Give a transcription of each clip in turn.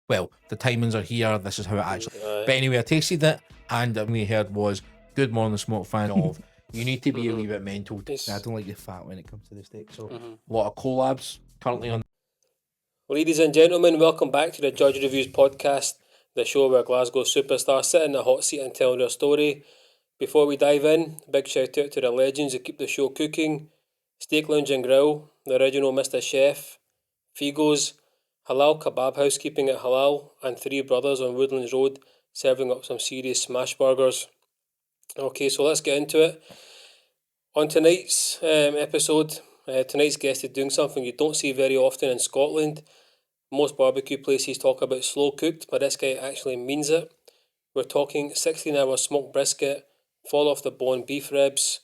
well, the timings are here. This is how it actually. But anyway, I tasted it, and what I heard was good morning smoke fan of. You need to be a wee bit mental. I don't like the fat when it comes to the steak. So a lot of collabs currently on. Ladies and gentlemen, welcome back to the Judge Reviews podcast, the show where Glasgow superstars sit in the hot seat and tell their story. Before we dive in, big shout out to the legends who keep the show cooking. Steak Lounge and Grill, the original Mr. Chef, Figo's, Halal Kebab House keeping it halal, and Three Brothers on Woodlands Road serving up some serious smash burgers. Okay, so let's get into it. On tonight's episode, tonight's guest is doing something you don't see very often in Scotland. Most barbecue places talk about slow cooked, but this guy actually means it. We're talking 16-hour smoked brisket, fall off the bone beef ribs,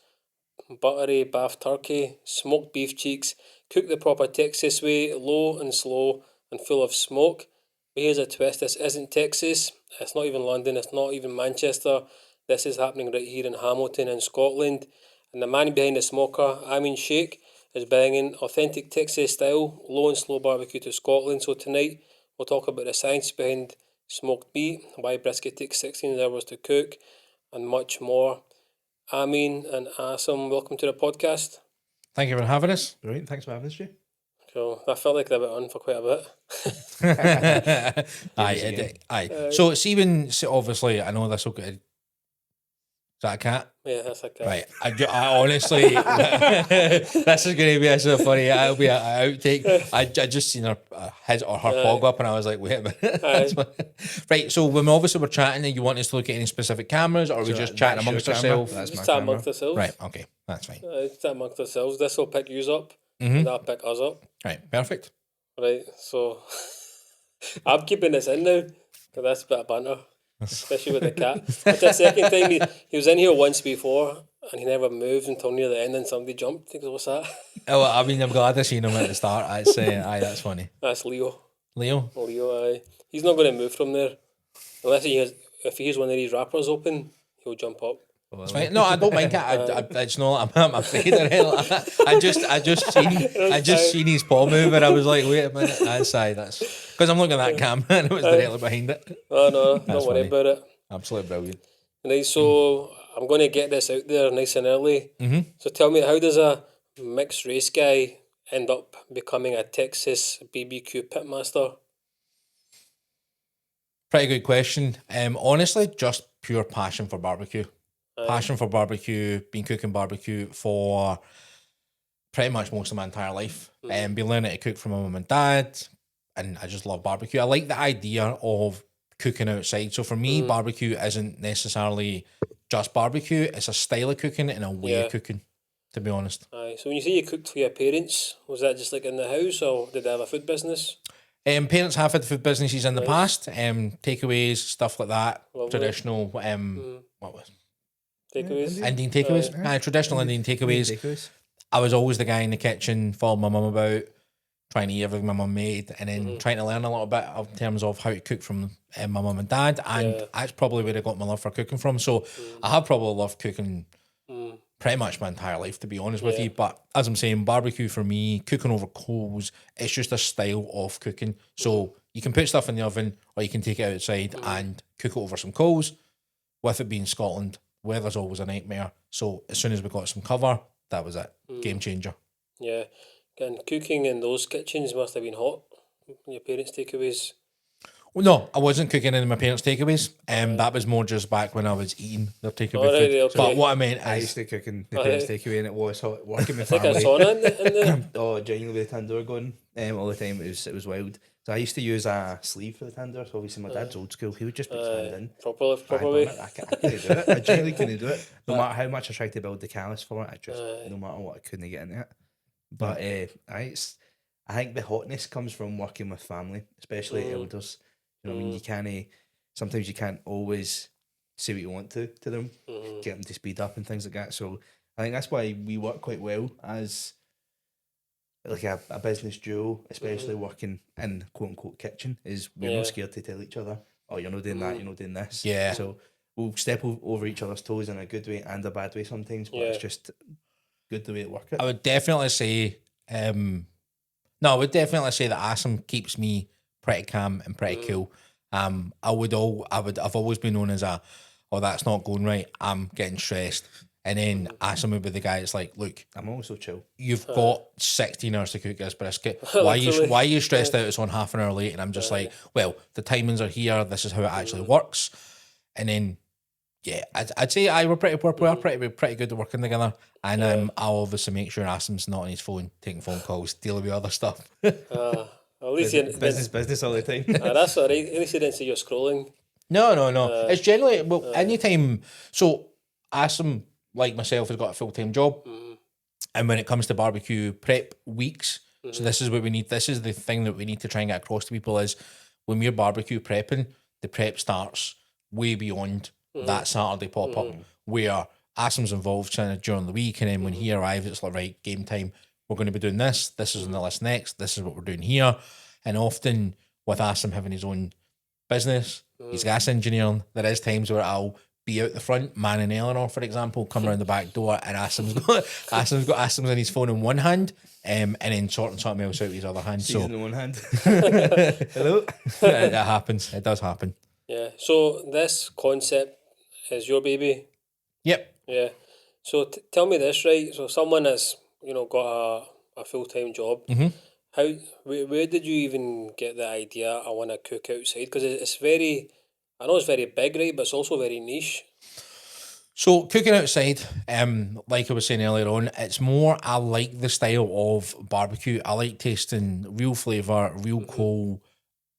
buttery Bath turkey, smoked beef cheeks, cooked the proper Texas way, low and slow and full of smoke. But here's a twist, this isn't Texas, it's not even London, it's not even Manchester. This is happening right here in Hamilton in Scotland. And the man behind the smoker, Amin Sheikh, is bringing authentic Texas style, low and slow barbecue to Scotland. So tonight we'll talk about the science behind smoked meat, why brisket takes 16 hours to cook, and much more. Amin and Asim, welcome to the podcast. Thank you for having us. Brilliant, thanks for having us, Stu. So I felt like they were on for quite a bit. Aye. So it's even obviously I know this will get. Is that a cat? Yeah, that's a cat. Right. I honestly, this is going to be so funny. It'll be an outtake. I just seen her his or her pog up, and I was like, wait a minute. Right. So when we were chatting, and you want us to look at any specific cameras, or are we just chatting amongst ourselves? Just chat amongst ourselves. Right. Okay. That's fine. Chat amongst ourselves. This will pick you up, and that'll pick us up. Right. Perfect. Right. So I'm keeping this in now, because that's a bit of banter. Especially with the cat. But the second time he was in here once before and he never moved until near the end and somebody jumped. I think, what's that? Oh, I mean, I'm glad I seen him at the start. I'd say, aye, that's funny. That's Leo. Leo, aye. He's not going to move from there. Unless if he has one of these wrappers open, he'll jump up. It's fine. No, I don't mind cat. It's not. I'm afraid of it. I just seen his paw move, and I was like, wait a minute. That's because I'm looking at that camera, and it was directly behind it. Oh no, don't worry about it. Absolutely brilliant. Right, so I'm going to get this out there nice and early. So tell me, how does a mixed race guy end up becoming a Texas BBQ pitmaster? Pretty good question. Honestly, just pure passion for barbecue. Passion for barbecue, been cooking barbecue for pretty much most of my entire life. Been learning to cook from my mum and dad, and I just love barbecue. I like the idea of cooking outside. So for me, barbecue isn't necessarily just barbecue. It's a style of cooking and a way of cooking, to be honest. Aye. So when you say you cooked for your parents, was that just like in the house, or did they have a food business? Parents have had food businesses in the past, takeaways, stuff like that. Lovely. Traditional, what was Takeaways? Indian takeaways. Traditional Indian takeaways. I was always the guy in the kitchen, following my mum about, trying to eat everything my mum made, and then trying to learn a little bit in terms of how to cook from my mum and dad. And that's probably where I got my love for cooking from. So I have probably loved cooking pretty much my entire life, to be honest with you. But as I'm saying, barbecue for me, cooking over coals, it's just a style of cooking. So you can put stuff in the oven, or you can take it outside and cook it over some coals. With it being Scotland, weather's always a nightmare. So as soon as we got some cover, that was it. Game changer. Yeah. And cooking in those kitchens must have been hot. Your parents' takeaways. Well, no, I wasn't cooking in my parents' takeaways. That was more just back when I was eating their takeaway food. Okay. But what I meant is, I used to cook in the parents' takeaway, and it was hot. Working with It's like a family. sauna in there. Oh, genuinely with the tandoor going all the time. It was wild. So I used to use a sleeve for the tandoor. So obviously my dad's old school. He would just put his hand in. Proper way. I couldn't do it. I genuinely couldn't do it. No matter how much I tried to build the callus for it, I just no matter what, I couldn't get into it. But I think the hotness comes from working with family, especially elders. You know what I mean? You can't. Sometimes you can't always say what you want to them, get them to speed up and things like that. So I think that's why we work quite well as like a business duo, especially working in quote unquote kitchen. Is we're not scared to tell each other, oh, you're not doing that, you're not doing this. Yeah. So we'll step over each other's toes in a good way and a bad way sometimes, but it's just good the way it works. I would definitely say, that Asim keeps me pretty calm and pretty cool. I've always been known as oh, that's not going right, I'm getting stressed. And then Asim would be the guy that's like, look, I'm also chill. you've got 16 hours to cook this brisket. Why are you stressed out? It's on half an hour late. And I'm just like, well, the timings are here. This is how it actually works. And then, yeah, I'd say we're pretty good at working together. And I'll obviously make sure Asim's not on his phone, taking phone calls, dealing with other stuff. At least business all the time. that's all right. At least you didn't say you're scrolling. No. It's generally, anytime. So Asim, like myself, has got a full-time job. And when it comes to barbecue prep weeks, so this is what we need. This is the thing that we need to try and get across to people is when we're barbecue prepping, the prep starts way beyond that Saturday pop-up where Asim's involved kind of during the week, and then when he arrives, it's like, right, game time. We're going to be doing this. This is on the list next. This is what we're doing here. And often with Asim having his own business, he's gas engineering, there is times where I'll be out the front, manning Eleanor, for example, come around the back door, and Asim's in his phone in one hand, and then sorting something else out with his other hand. Season in one hand. Hello? It happens. It does happen. Yeah. So this concept is your baby. Yep. Yeah. So tell me this, right? So someone has, got a full-time job. Where did you even get the idea, I want to cook outside? Because it's very, I know it's very big, right? But it's also very niche. So cooking outside, like I was saying earlier on, it's more, I like the style of barbecue. I like tasting real flavour, real coal.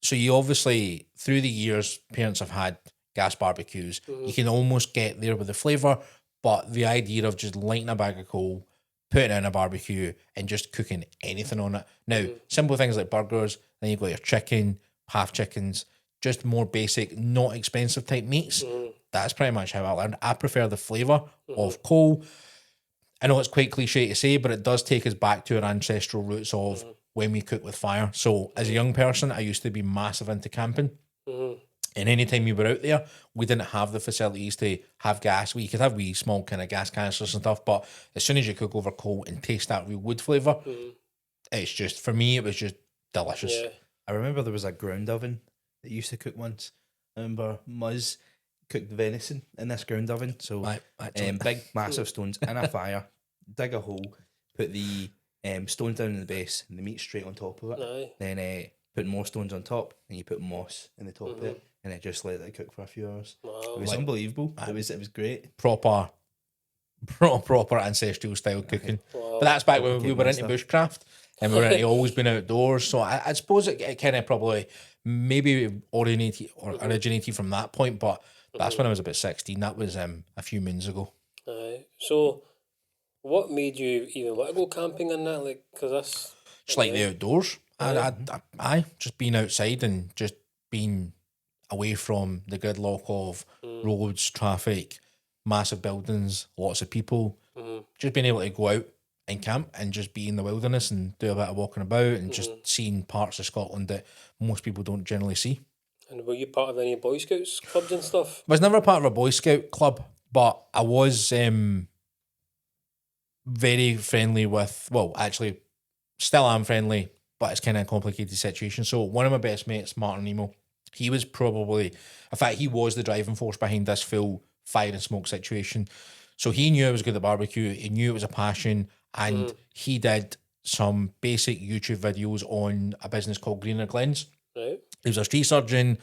So you obviously, through the years, parents have had gas barbecues. You can almost get there with the flavour, but the idea of just lighting a bag of coal, putting it in a barbecue and just cooking anything on it. Now, simple things like burgers, then you've got your chicken, half chickens, just more basic, not expensive type meats. That's pretty much how I learned. I prefer the flavour of coal. I know it's quite cliche to say, but it does take us back to our ancestral roots of when we cook with fire. So as a young person, I used to be massive into camping. And anytime you were out there, we didn't have the facilities to have gas. We could have wee small kind of gas canisters and stuff, but as soon as you cook over coal and taste that real wood flavour, it's just, for me, it was just delicious. Yeah. I remember there was a ground oven that used to cook once. I remember Muzz cooked venison in this ground oven. So big, massive stones in a fire, dig a hole, put the stones down in the base and the meat straight on top of it. Then put more stones on top and you put moss in the top of it. And it just let it cook for a few hours. Wow. It was unbelievable. It was great. Proper ancestral style cooking. Wow. But that's back when we were into bushcraft and we were into always been outdoors. So I suppose it kind of probably maybe originated from that point, but that's when I was about 16. That was a few moons ago. So what made you even want to go camping and that? Like, because that's just like the outdoors. I just being outside and just being away from the gridlock of roads, traffic, massive buildings, lots of people. Just being able to go out and camp and just be in the wilderness and do a bit of walking about and just seeing parts of Scotland that most people don't generally see. And were you part of any Boy Scouts clubs and stuff? I was never part of a Boy Scout club, but I was very friendly with, well, actually, still am friendly, but it's kind of a complicated situation. So one of my best mates, Martin Nemo, he was probably, in fact, he was the driving force behind this full fire and smoke situation. So he knew I was good at barbecue. He knew it was a passion, and he did some basic YouTube videos on a business called Greener Glens. Right. He was a tree surgeon.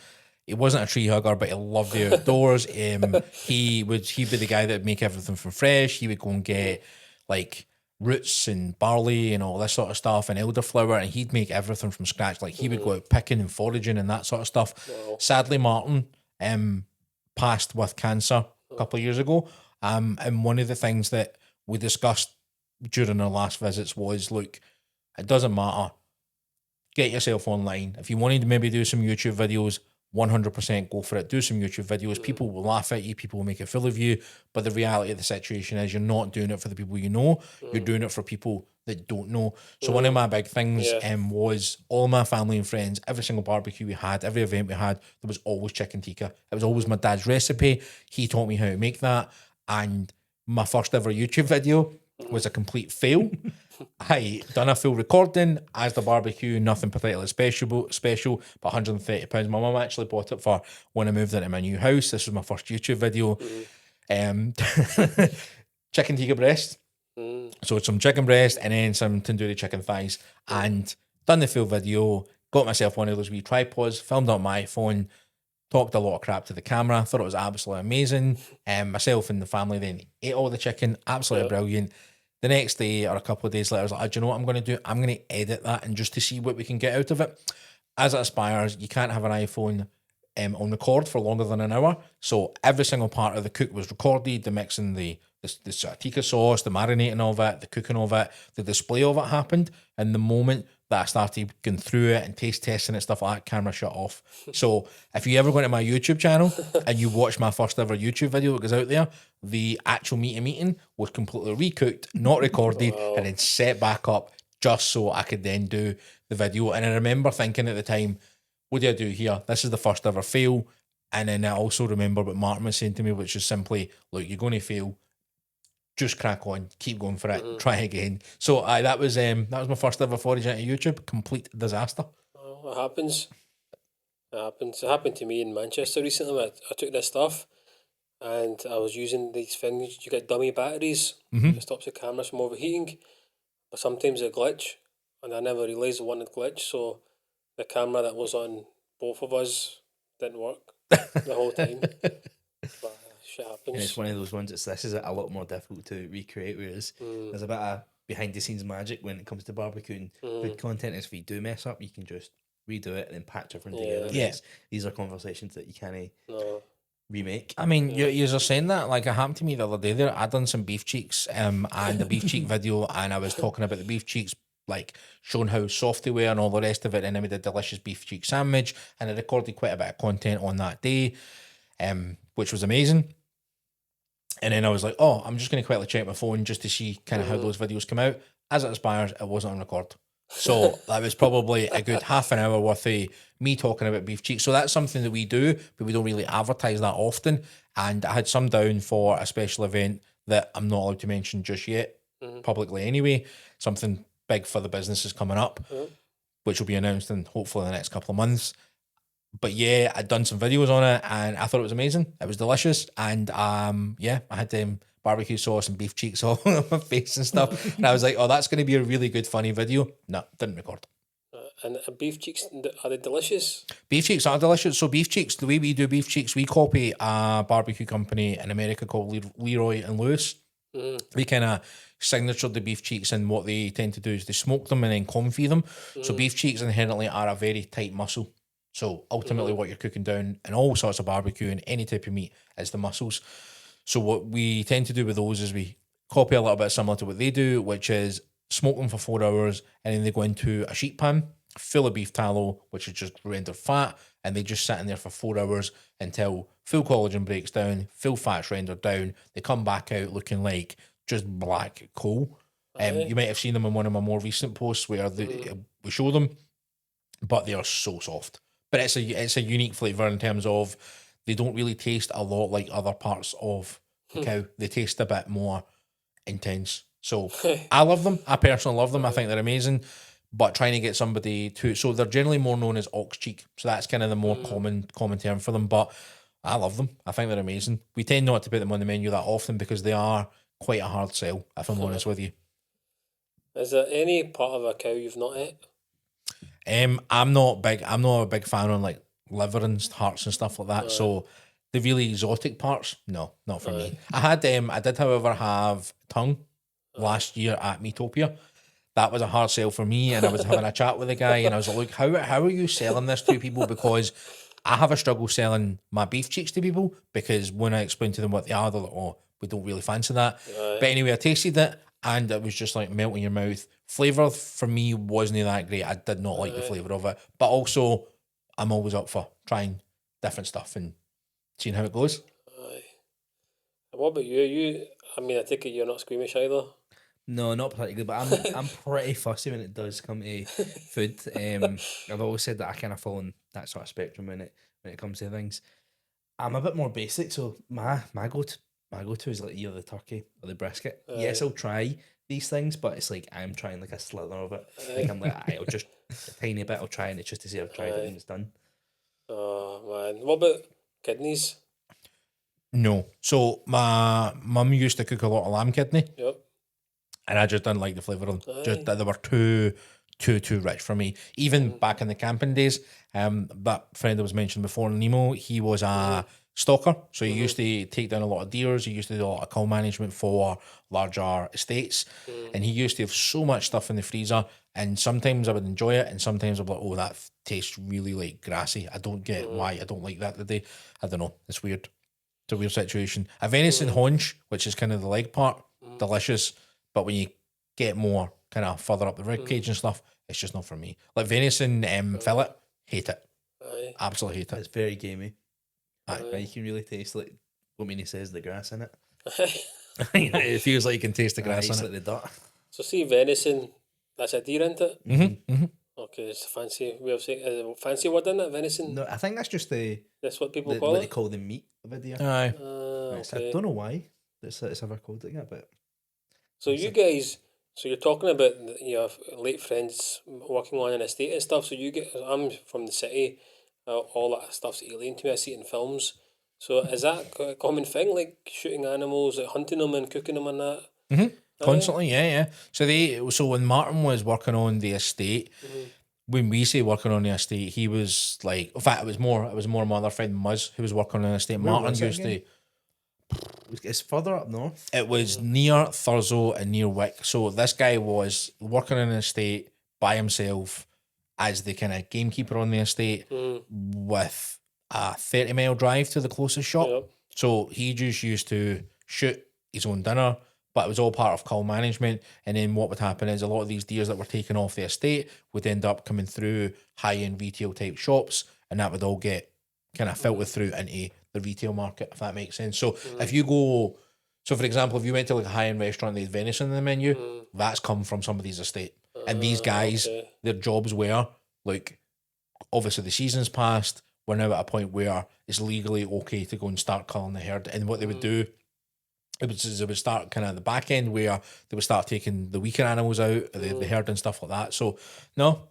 He wasn't a tree hugger, but he loved the outdoors. He'd be the guy that would make everything from fresh. He would go and get like roots and barley and all this sort of stuff and elderflower, and he'd make everything from scratch. Like he would go out picking and foraging and that sort of stuff. Wow. Sadly, Martin passed with cancer a couple of years ago. And one of the things that we discussed during our last visits was, look, it doesn't matter. Get yourself online. If you wanted to maybe do some YouTube videos, 100% go for it. Do some YouTube videos. People will laugh at you. People will make a fool of you. But the reality of the situation is you're not doing it for the people you know. You're doing it for people that don't know. So one of my big things was all my family and friends, every single barbecue we had, every event we had, there was always chicken tikka. It was always my dad's recipe. He taught me how to make that. And my first ever YouTube video was a complete fail. I done a full recording as the barbecue, nothing particularly special, but £130. My mum actually bought it for when I moved into my new house. This was my first YouTube video. Chicken tikka breast. So some chicken breast and then some tandoori chicken thighs, and done the full video. Got myself one of those wee tripods, filmed on my iPhone, talked a lot of crap to the camera, thought it was absolutely amazing. Myself and the family then ate all the chicken, absolutely brilliant. The next day or a couple of days later, I was like, do you know what I'm going to do? I'm going to edit that and just to see what we can get out of it. As it aspires, you can't have an iPhone on record for longer than an hour. So every single part of the cook was recorded, the mixing, the sort of tikka sauce, the marinating of it, the cooking of it, the display of it happened. And the moment that I started going through it and taste testing it, stuff like that, camera shut off. So if you ever go to my YouTube channel and you watch my first ever YouTube video that goes out there, the actual meeting was completely recooked, not recorded, and then set back up just so I could then do the video. And I remember thinking at the time, what do I do here? This is the first ever fail. And then I also remember what Martin was saying to me, which is simply, look, you're going to fail. Just crack on, keep going for it, try again. So that was my first ever forage into YouTube. Complete disaster. Oh, it happens. It happens. It happened to me in Manchester recently. I took this stuff and I was using these things. You get dummy batteries. It stops the cameras from overheating. But sometimes it glitch. And I never realised it wanted glitch. So the camera that was on both of us didn't work the whole time. But shit happens. And it's one of those ones this is a lot more difficult to recreate, whereas there's a bit of behind the scenes magic when it comes to barbecuing. Food content is if you do mess up, you can just redo it and then patch everything together. Yeah. These are conversations that you can't remake. I mean, you're saying that, like, it happened to me the other day there. I done some beef cheeks and a beef cheek video, and I was talking about the beef cheeks, like showing how soft they were and all the rest of it, and I made a delicious beef cheek sandwich, and I recorded quite a bit of content on that day, which was amazing. And then I was like, oh, I'm just going to quickly check my phone just to see kind of how those videos come out. As it aspires, it wasn't on record. So that was probably a good half an hour worth of me talking about beef cheeks. So that's something that we do, but we don't really advertise that often. And I had some down for a special event that I'm not allowed to mention just yet, publicly anyway. Something big for the business is coming up, which will be announced in hopefully the next couple of months. But yeah, I'd done some videos on it and I thought it was amazing. It was delicious. And I had barbecue sauce and beef cheeks all on my face and stuff. And I was like, oh, that's going to be a really good, funny video. No, didn't record. And beef cheeks, are they delicious? Beef cheeks are delicious. So beef cheeks, the way we do beef cheeks, we copy a barbecue company in America called Leroy and Lewis. They kind of signatured the beef cheeks, and what they tend to do is they smoke them and then confit them. So beef cheeks inherently are a very tight muscle. So ultimately what you're cooking down in all sorts of barbecue and any type of meat is the muscles. So what we tend to do with those is we copy a little bit similar to what they do, which is smoke them for 4 hours and then they go into a sheet pan full of beef tallow, which is just rendered fat, and they just sit in there for 4 hours until full collagen breaks down, full fat's rendered down. They come back out looking like just black coal. You might have seen them in one of my more recent posts where we show them, but they are so soft. But it's a unique flavour in terms of they don't really taste a lot like other parts of the cow. They taste a bit more intense. So I love them. I personally love them. I think they're amazing. But trying to get somebody to... So they're generally more known as ox cheek. So that's kind of the more common term for them. But I love them. I think they're amazing. We tend not to put them on the menu that often because they are quite a hard sell, if I'm honest with you. Is there any part of a cow you've not ate? I'm not a big fan on like liver and hearts and stuff like that. So the really exotic parts, no, not for me. I did however have tongue last year at Meatopia. That was a hard sell for me, and I was having a chat with the guy and I was like, look, how are you selling this to people? Because I have a struggle selling my beef cheeks to people, because when I explain to them what they are, they're like, oh, we don't really fancy that. But anyway, I tasted it and it was just like melting your mouth. Flavour for me wasn't that great. I did not like the flavour of it. But also, I'm always up for trying different stuff and seeing how it goes. What about you? I take it you're not squeamish either. No, not particularly, but I'm pretty fussy when it does come to food. I've always said that I kind of fall in that sort of spectrum when it comes to things. I'm a bit more basic, so my go-to my go-to is like either the turkey or the brisket. Yes, I'll try these things, but it's like I'm trying like a slither of it. Like I'm like, I'll just a tiny bit. I'll try, and it's just to say I've tried it and it's done. Oh man, what about kidneys? No. So my mum used to cook a lot of lamb kidney, Yep. and I just didn't like the flavour of them. Aye. Just that they were too rich for me. Even back in the camping days, that friend that was mentioned before, Nemo, he was a stalker. So he used to take down a lot of deers. He used to do a lot of cow management for larger estates. And he used to have so much stuff in the freezer. And sometimes I would enjoy it, and sometimes I'd be like, oh, that tastes really like grassy. I don't get why I don't like that today. I don't know. It's weird. It's a weird situation. A venison haunch, which is kind of the leg part, delicious. But when you get more kind of further up the rib cage and stuff, it's just not for me. Like venison fillet, hate it. Aye. Absolutely hate it. It's very gamey. Aye. You can really taste like what Meany says, the grass in it. It feels like you can taste the grass It's on like it. the dirt. So see venison, that's a deer, isn't it? Mm-hmm. Okay, it's a fancy way of saying a fancy word in it, venison. No, I think that's just That's what people call what it. they call the meat of a deer. Aye. I Okay. don't know why it's ever called it yet, but So you guys, so you're talking about your late friends working on an estate and stuff. So you get, I'm from the city, all that stuff's alien to me. I see it in films. So is that a common thing, like shooting animals, like hunting them and cooking them and that? Constantly, yeah. So when Martin was working on the estate, when we say working on the estate, he was like, in fact, it was more my other friend Muzz who was working on the estate. Where Martin was it used again? It's further up north. It was near Thurso and near Wick. So this guy was working on an estate by himself as the kind of gamekeeper on the estate with a 30-mile drive to the closest shop. Yep. So he just used to shoot his own dinner, but it was all part of cow management. And then what would happen is a lot of these deers that were taken off the estate would end up coming through high-end retail type shops, and that would all get kind of filtered through into the retail market, if that makes sense. So if you go, so for example, if you went to like a high-end restaurant, they had venison in the menu, that's come from somebody's estate. And these guys, their jobs were like, obviously the season's passed, we're now at a point where it's legally okay to go and start culling the herd. And what they would do, they would start kind of the back end where they would start taking the weaker animals out, the herd and stuff like that. So no,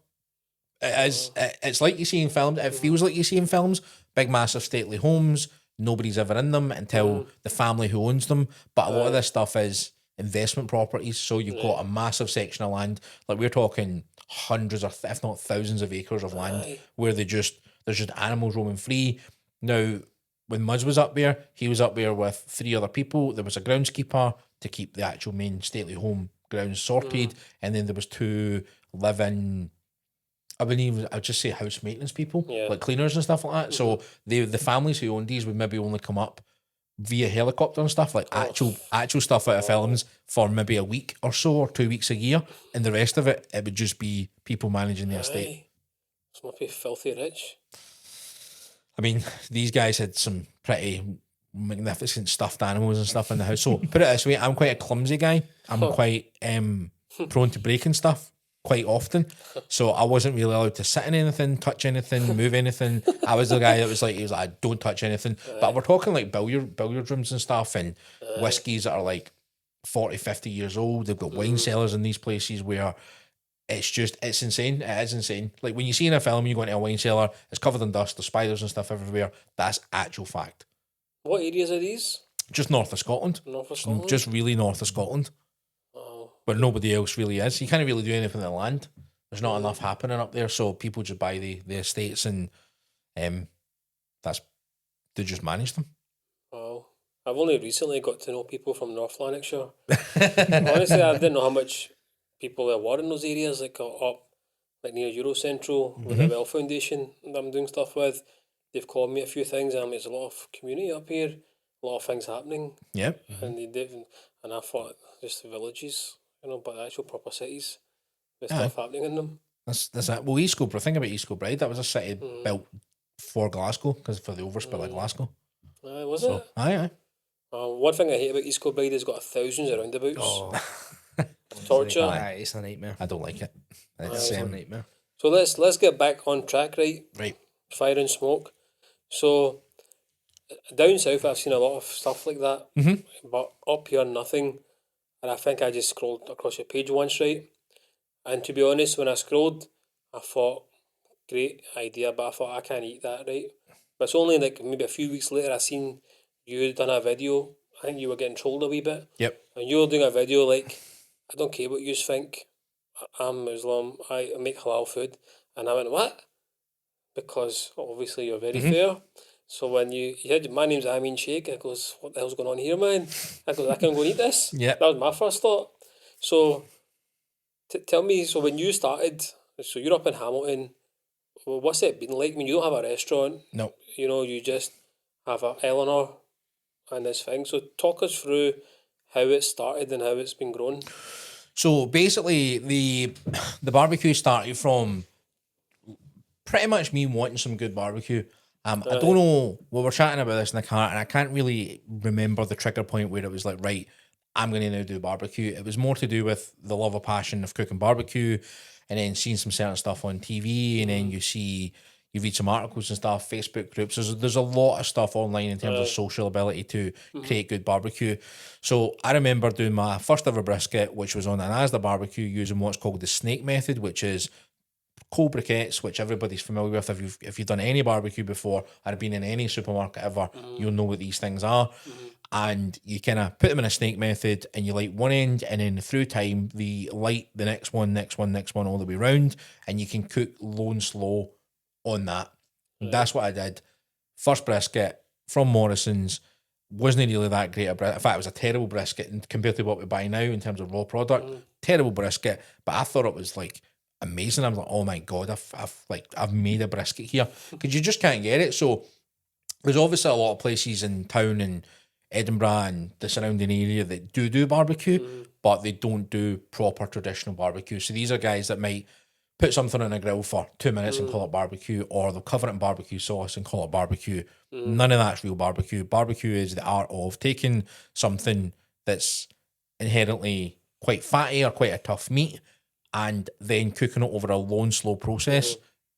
it's like you see in films. It feels like you see in films, big massive stately homes, nobody's ever in them until the family who owns them. But a lot of this stuff is investment properties. So you've got a massive section of land, like we're talking hundreds of, if not thousands of acres of land where there's just animals roaming free. Now, when Muzz was up there, he was up there with 3 other people. There was a groundskeeper to keep the actual main stately home grounds sorted, and then there was 2 living, I'd just say house maintenance people, like cleaners and stuff like that. So the families who owned these would maybe only come up via helicopter and stuff, like actual stuff out of films for maybe a week or so, or 2 weeks a year, and the rest of it would just be people managing the estate. This must be filthy rich. I mean, these guys had some pretty magnificent stuffed animals and stuff in the house. So put it this way, I'm quite a clumsy guy. I'm quite prone to breaking stuff quite often. So I wasn't really allowed to sit in anything, touch anything, move anything. I was the guy that was like, don't touch anything. But we're talking like billiard rooms and stuff, and whiskies that are like 40, 50 years old. They've got wine cellars in these places where it's insane. It is insane. Like when you see in a film, you go into a wine cellar, it's covered in dust, there's spiders and stuff everywhere. That's actual fact. What areas are these? Just north of Scotland. North of Scotland? Just really north of Scotland. Oh. Where nobody else really is. You can't really do anything in the land. There's not enough happening up there, so people just buy the estates and they just manage them. Wow. I've only recently got to know people from North Lanarkshire. Honestly, I didn't know how much people there were in those areas, like up like near Eurocentral with the Well Foundation that I'm doing stuff with. They've called me a few things. There's a lot of community up here, a lot of things happening. Yep. And they did, and I thought just the villages, but the actual proper cities with stuff happening in them. That's it. Well, East Kilbride, think about East Kilbride. That was a city built for Glasgow, because for the overspill of Glasgow. Was it? Aye. One thing I hate about East Kilbride is got thousands of roundabouts. Oh, Torture. It's a nightmare. I don't like it. It's a nightmare. So let's get back on track, right? Right. Fire and Smoke. So Down south, I've seen a lot of stuff like that, but up here, nothing. And I think I just scrolled across your page once, right? And to be honest, when I scrolled, I thought, great idea, but I thought I can't eat that, right? But it's only like maybe a few weeks later I seen you had done a video. I think you were getting trolled a wee bit. Yep. And you were doing a video like, I don't care what you think. I'm Muslim. I make halal food. And I went, what? Because obviously you're very fair. So when you said, my name's Amin Sheikh, I goes, what the hell's going on here, man? I goes, I can go and eat this. Yep. That was my first thought. So tell me, so when you started, so you're up in Hamilton, well, what's it been like? I mean, you don't have a restaurant. No. You know, you just have a Eleanor and this thing. So talk us through how it started and how it's been grown. So basically, the barbecue started from pretty much me wanting some good barbecue. I don't know, we were chatting about this in the car, and I can't really remember the trigger point where it was like, right, I'm going to now do barbecue. It was more to do with the love or passion of cooking barbecue, and then seeing some certain stuff on TV, and then you read some articles and stuff, Facebook groups. There's a lot of stuff online in terms of social ability to create good barbecue. So I remember doing my first ever brisket, which was on an Asda barbecue, using what's called the snake method, which is cold briquettes, which everybody's familiar with. If you've done any barbecue before or been in any supermarket ever, you'll know what these things are. And you kind of put them in a snake method, and you light one end, and then through time, light the next one, all the way round, and you can cook low and slow on that. That's what I did. First brisket from Morrison's, wasn't really that great a brisket. In fact, it was a terrible brisket compared to what we buy now in terms of raw product. Terrible brisket, but I thought it was like amazing. I'm like, oh my god, I've made a brisket here, because you just can't get it. So there's obviously a lot of places in town and Edinburgh and the surrounding area that do barbecue, but they don't do proper traditional barbecue. So these are guys that might put something on a grill for 2 minutes and call it barbecue, or they'll cover it in barbecue sauce and call it barbecue. None of that's real barbecue. Barbecue is the art of taking something that's inherently quite fatty or quite a tough meat, and then cooking it over a long, slow process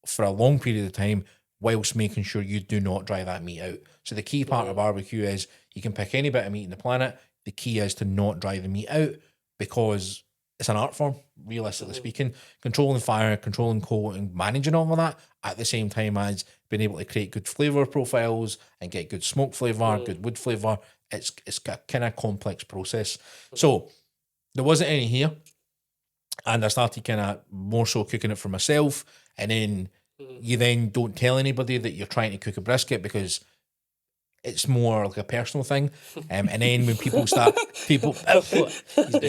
for a long period of time, whilst making sure you do not dry that meat out. So the key part of barbecue is you can pick any bit of meat on the planet. The key is to not dry the meat out, because it's an art form, realistically speaking. Controlling fire, controlling coal, and managing all of that at the same time as being able to create good flavour profiles and get good smoke flavour, good wood flavour. It's a kind of complex process. So there wasn't any here, and I started kind of more so cooking it for myself, and then you then don't tell anybody that you're trying to cook a brisket, because it's more like a personal thing. And then when people it's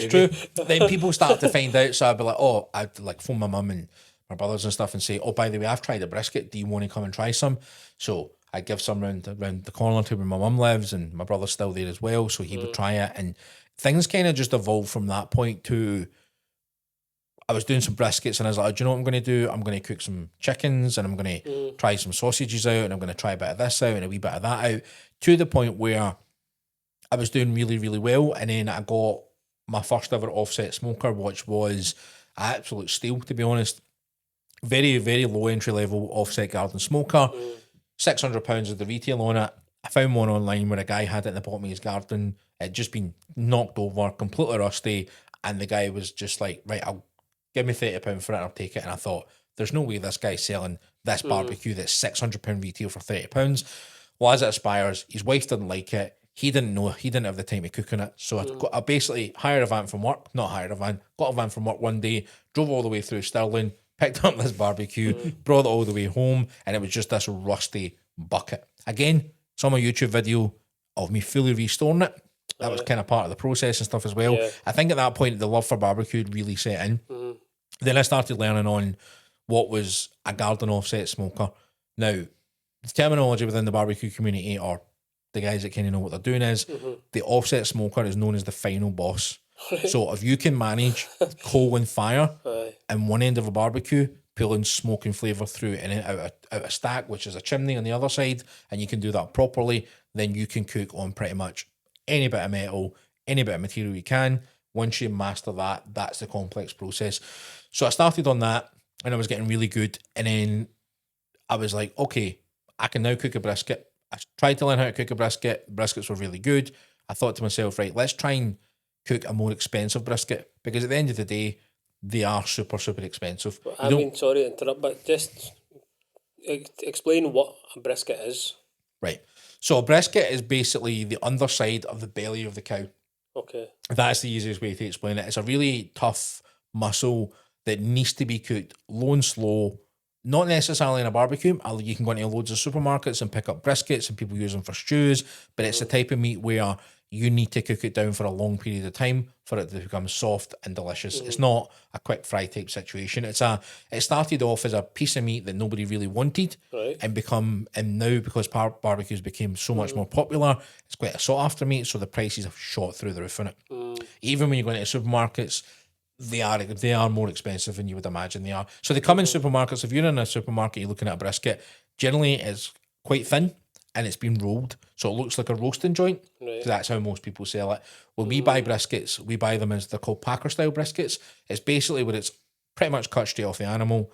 true. Then people start to find out. So I'd be like, oh, I'd like phone my mum and my brothers and stuff and say, oh, by the way, I've tried a brisket. Do you want to come and try some? So I give some round the corner to where my mum lives, and my brother's still there as well. So he would try it, and things kind of just evolved from that point to, I was doing some briskets, and I was like, oh, do you know what I'm going to do? I'm going to cook some chickens, and I'm going to try some sausages out, and I'm going to try a bit of this out and a wee bit of that out, to the point where I was doing really, really well. And then I got my first ever offset smoker, which was an absolute steal, to be honest. Very, very low entry level offset garden smoker. £600 of the retail on it. I found one online where a guy had it in the bottom of his garden. It had just been knocked over, completely rusty, and the guy was just like, right, I'll give me £30 for it and I'll take it. And I thought, there's no way this guy's selling this barbecue that's £600 retail for £30. Well, as it aspires, his wife didn't like it. He didn't know, he didn't have the time to cook on it. So I basically got a van from work one day, drove all the way through Stirling, picked up this barbecue, brought it all the way home, and it was just this rusty bucket. Again, saw my YouTube video of me fully restoring it. That was kind of part of the process and stuff as well. Yeah. I think at that point, the love for barbecue had really set in. Then I started learning on what was a garden offset smoker. Now, the terminology within the barbecue community, or the guys that kind of know what they're doing, is the offset smoker is known as the final boss. So if you can manage coal and fire in one end of a barbecue, pulling smoke and flavour through and out a stack, which is a chimney on the other side, and you can do that properly, then you can cook on pretty much any bit of metal, any bit of material you can. Once you master that, that's the complex process. So I started on that, and I was getting really good, and then I was like, okay, I can now cook a brisket. I tried to learn how to cook a brisket. Briskets were really good. I thought to myself, right, let's try and cook a more expensive brisket, because at the end of the day, they are super, super expensive. I mean, sorry to interrupt, but just explain what a brisket is. Right. So a brisket is basically the underside of the belly of the cow. Okay. That's the easiest way to explain it. It's a really tough muscle that needs to be cooked low and slow, not necessarily in a barbecue. You can go into loads of supermarkets and pick up briskets and people use them for stews, but it's the type of meat where you need to cook it down for a long period of time for it to become soft and delicious. It's not a quick fry type situation. It started off as a piece of meat that nobody really wanted, Right. and now because barbecues became so much more popular, it's quite a sought after meat, so the prices have shot through the roof on it. Even when you go into supermarkets, they are more expensive than you would imagine they are. So they come in supermarkets. If you're in a supermarket, you're looking at a brisket, generally it's quite thin and it's been rolled, so it looks like a roasting joint. Right. So that's how most people sell it. When we buy briskets, we buy them as they're called Packer style briskets. It's basically where it's pretty much cut straight off the animal,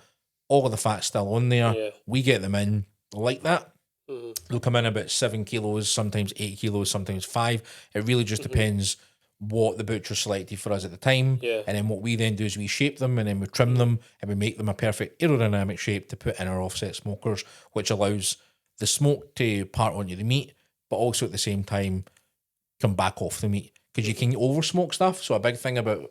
all of the fat's still on there. Yeah. We get them in like that. They'll come in about 7 kilos, sometimes 8 kilos, sometimes 5. It really just depends what the butcher selected for us at the time. Yeah. And then what we then do is we shape them and then we trim them and we make them a perfect aerodynamic shape to put in our offset smokers, which allows the smoke to part onto the meat, but also at the same time come back off the meat. Because you can over smoke stuff. So a big thing about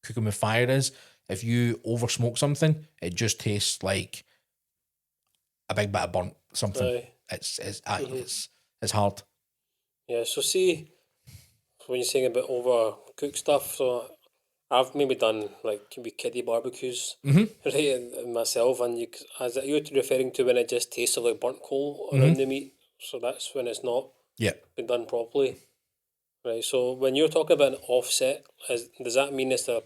cooking with fire is if you over smoke something, it just tastes like a big bit of burnt something. Aye. It's hard. Yeah, so see, when you're saying about overcooked stuff, so I've maybe done like maybe kiddie barbecues, right, and myself, and you're referring to when it just tastes of like burnt coal around the meat, so that's when it's not been done properly, right? So when you're talking about an offset, does that mean it's a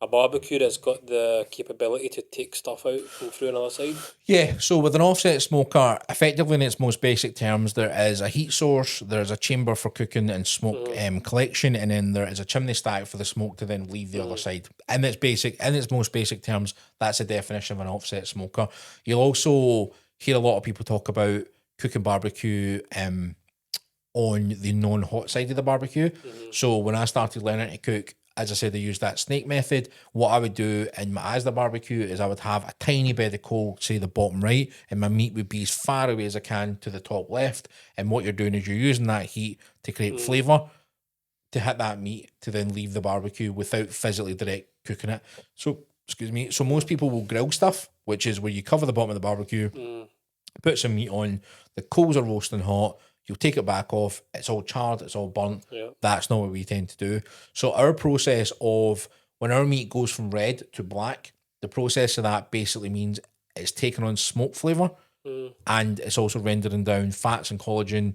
barbecue that's got the capability to take stuff out and through another side? Yeah, so with an offset smoker, effectively in its most basic terms, there is a heat source, there's a chamber for cooking and smoke collection, and then there is a chimney stack for the smoke to then leave the other side. In its most basic terms, that's the definition of an offset smoker. You'll also hear a lot of people talk about cooking barbecue on the non-hot side of the barbecue. So when I started learning to cook, as I said, I used that snake method. What I would do in my Asda barbecue is I would have a tiny bed of coal, say the bottom right, and my meat would be as far away as I can to the top left. And what you're doing is you're using that heat to create flavour to hit that meat to then leave the barbecue without physically direct cooking it. So, so most people will grill stuff, which is where you cover the bottom of the barbecue, put some meat on, the coals are roasting hot, you'll take it back off, it's all charred, it's all burnt. Yeah. That's not what we tend to do. So our process of when our meat goes from red to black, the process of that basically means it's taking on smoke flavour and it's also rendering down fats and collagen,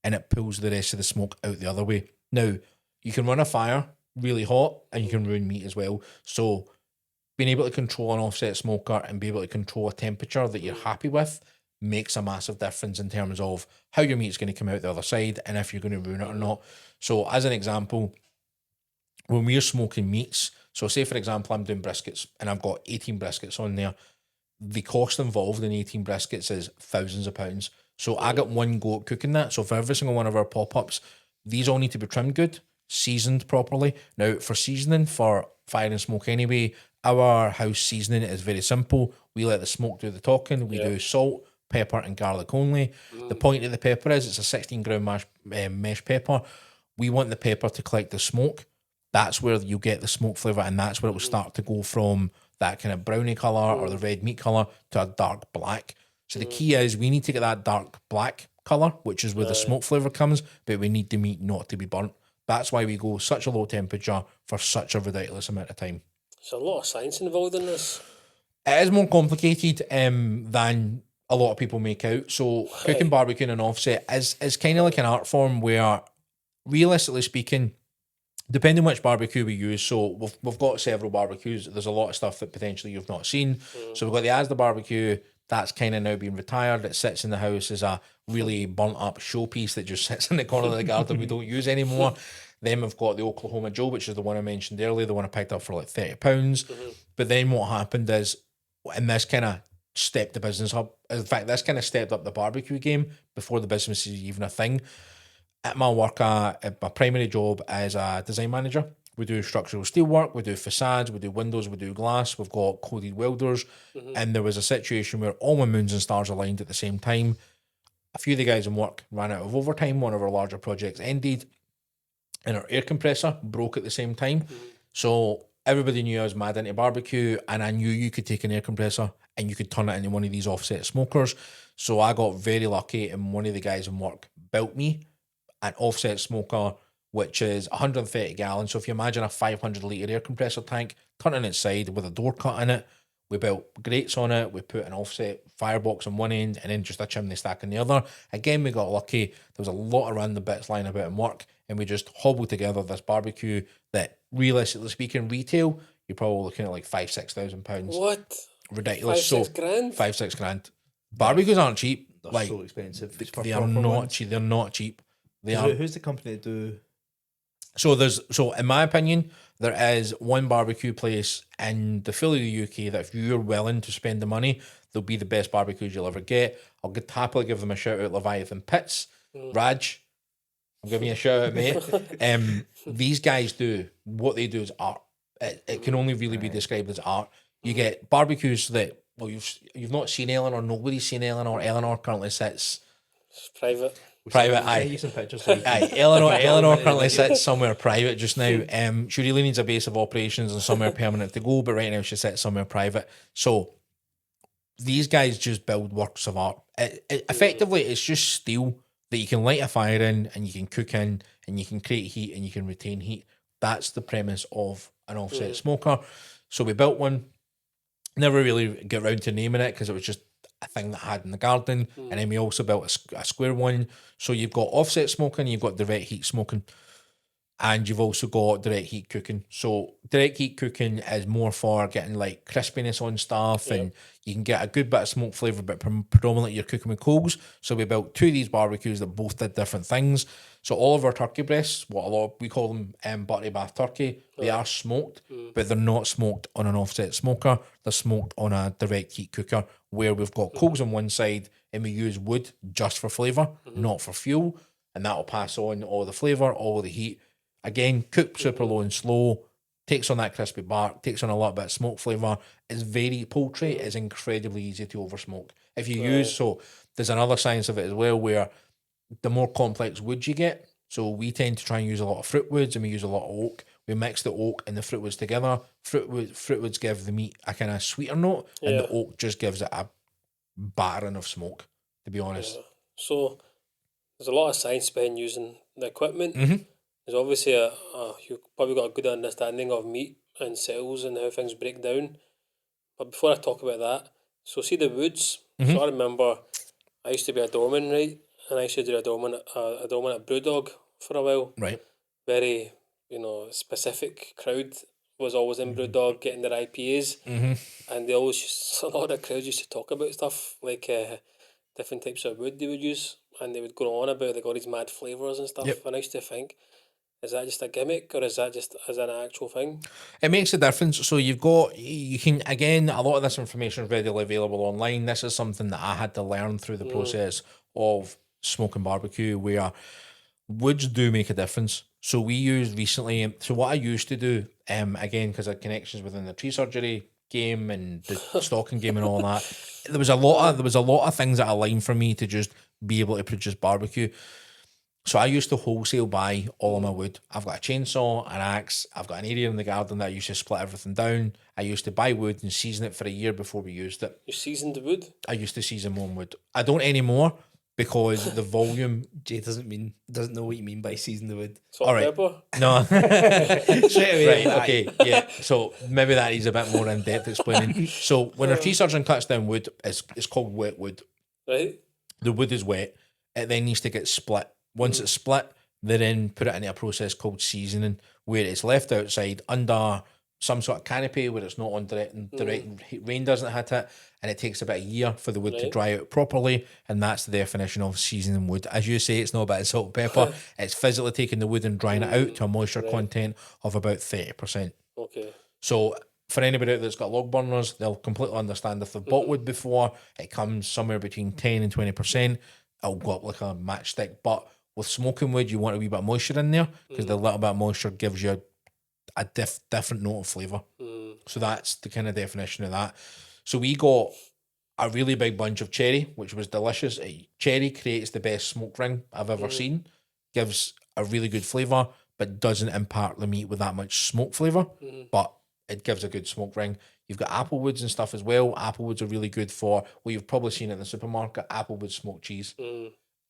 and it pulls the rest of the smoke out the other way. Now, you can run a fire really hot and you can ruin meat as well. So being able to control an offset smoker and be able to control a temperature that you're happy with makes a massive difference in terms of how your meat's going to come out the other side and if you're going to ruin it or not. So as an example, when we're smoking meats, so say for example I'm doing briskets and I've got 18 briskets on there, the cost involved in 18 briskets is thousands of pounds. So I got one go at cooking that. So for every single one of our pop-ups, these all need to be trimmed good, seasoned properly. Now for seasoning for fire and smoke anyway, our house seasoning is very simple. We let the smoke do the talking. We do salt, pepper and garlic only. The point of the pepper is it's a 16 gram mesh pepper. We want the pepper to collect the smoke. That's where you get the smoke flavour, and that's where it will start to go from that kind of brownie colour or the red meat colour to a dark black. So the key is we need to get that dark black colour, which is where the smoke flavour comes, but we need the meat not to be burnt. That's why we go such a low temperature for such a ridiculous amount of time. There's a lot of science involved in this. It is more complicated than a lot of people make out. So cooking barbecue in an offset is kind of like an art form where, realistically speaking, depending which barbecue we use, so we've got several barbecues. There's a lot of stuff that potentially you've not seen. So we've got the Asda barbecue. That's kind of now being retired. It sits in the house as a really burnt up showpiece that just sits in the corner of the garden we don't use anymore. Then we've got the Oklahoma Joe, which is the one I mentioned earlier, the one I picked up for like £30. But then what happened is, in this kind of stepped the business up. In fact, this kind of stepped up the barbecue game before the business is even a thing. At my work, at my primary job as a design manager, we do structural steel work, we do facades, we do windows, we do glass, we've got coded welders. And there was a situation where all my moons and stars aligned at the same time. A few of the guys in work ran out of overtime, one of our larger projects ended, and our air compressor broke at the same time. So everybody knew I was mad into barbecue, and I knew you could take an air compressor and you could turn it into one of these offset smokers. So I got very lucky, and one of the guys in work built me an offset smoker, which is 130 gallons. So if you imagine a 500 litre air compressor tank, turning its side with a door cut in it, we built grates on it, we put an offset firebox on one end and then just a chimney stack on the other. Again, we got lucky. There was a lot of random bits lying about in work, and we just hobbled together this barbecue that, realistically speaking, retail, you're probably looking at like £5,000-6,000. What? Ridiculous. 5-6 grand? 5-6 grand. Barbecues aren't cheap. They're Like, so expensive. they are not cheap. They're not cheap. They are. Who's the company that do? So in my opinion, there is one barbecue place in the full of the UK that if you're willing to spend the money, they'll be the best barbecues you'll ever get. I'll happily give them a shout out, Leviathan Pits. Raj, I'm giving you a shout out, mate. These guys do, what they do is art. It can only really be described as art. You get barbecues that, well, you've not seen Eleanor, nobody's seen Eleanor. Eleanor currently sits Private. Aye. Some pictures. Aye, Eleanor currently sits somewhere private just now. She really needs a base of operations and somewhere permanent to go, but right now she sits somewhere private. So these guys just build works of art. Effectively, it's just steel that you can light a fire in and you can cook in and you can create heat and you can retain heat. That's the premise of an offset smoker. So we built one. Never really got around to naming it because it was just a thing that I had in the garden. And then we also built a square one. So you've got offset smoking, you've got direct heat smoking, and you've also got direct heat cooking. So direct heat cooking is more for getting like crispiness on stuff, and you can get a good bit of smoke flavour, but predominantly you're cooking with coals. So we built two of these barbecues that both did different things. So all of our turkey breasts, we call them buttery bath turkey, they are smoked, but they're not smoked on an offset smoker. They're smoked on a direct heat cooker where we've got coals on one side and we use wood just for flavour, not for fuel, and that'll pass on all the flavour, all the heat. Again, cooked super low and slow, takes on that crispy bark, takes on a little bit of smoke flavour. It's very poultry, is incredibly easy to over smoke. If you use, so there's another science of it as well where the more complex wood you get, so we tend to try and use a lot of fruit woods and we use a lot of oak. We mix the oak and the fruit woods together. Fruit woods give the meat a kind of sweeter note, and the oak just gives it a battering of smoke, to be honest. Yeah. So there's a lot of science behind using the equipment. There's obviously you've probably got a good understanding of meat and cells and how things break down. But before I talk about that, so see the woods. So I remember I used to be a doorman, right? And I used to do a doorman at Brewdog for a while. Right. Very, specific crowd was always in Brewdog getting their IPAs. And they always, a lot of the crowds used to talk about stuff like different types of wood they would use. And they would go on about like all these mad flavours and stuff. And I used to think, is that just a gimmick or is that an actual thing? It makes a difference. So you can, again, a lot of this information is readily available online. This is something that I had to learn through the process of smoking barbecue, where woods do make a difference. So we used recently, so what I used to do, again, because I had connections within the tree surgery game and the stocking game and all that, there was a lot of things that aligned for me to just be able to produce barbecue. So I used to wholesale buy all of my wood. I've got a chainsaw, an axe, I've got an area in the garden that I used to split everything down. I used to buy wood and season it for a year before we used it. You seasoned the wood? I used to season my own wood. I don't anymore because the volume. Jay doesn't know what you mean by season the wood. Salt and pepper? No. Straight away. Right, okay, yeah. So maybe that is a bit more in-depth explaining. So when a tree surgeon cuts down wood, it's called wet wood. Right. The wood is wet. It then needs to get split. Once it's split, they then put it into a process called seasoning, where it's left outside under some sort of canopy where it's not on direct rain doesn't hit it, and it takes about a year for the wood to dry out properly, and that's the definition of seasoning wood. As you say, it's not about salt and pepper, it's physically taking the wood and drying it out to a moisture content of about 30%. Okay. So for anybody out that's got log burners, they'll completely understand. If they've bought wood before, it comes somewhere between 10 and 20%. It'll go up like a matchstick. But with smoking wood, you want a wee bit of moisture in there because the little bit of moisture gives you a different note of flavour. So that's the kind of definition of that. So we got a really big bunch of cherry, which was delicious. Cherry creates the best smoke ring I've ever seen. Gives a really good flavour, but doesn't impart the meat with that much smoke flavour. But it gives a good smoke ring. You've got applewoods and stuff as well. Applewoods are really good for, well, you've probably seen it in the supermarket, applewood smoked cheese.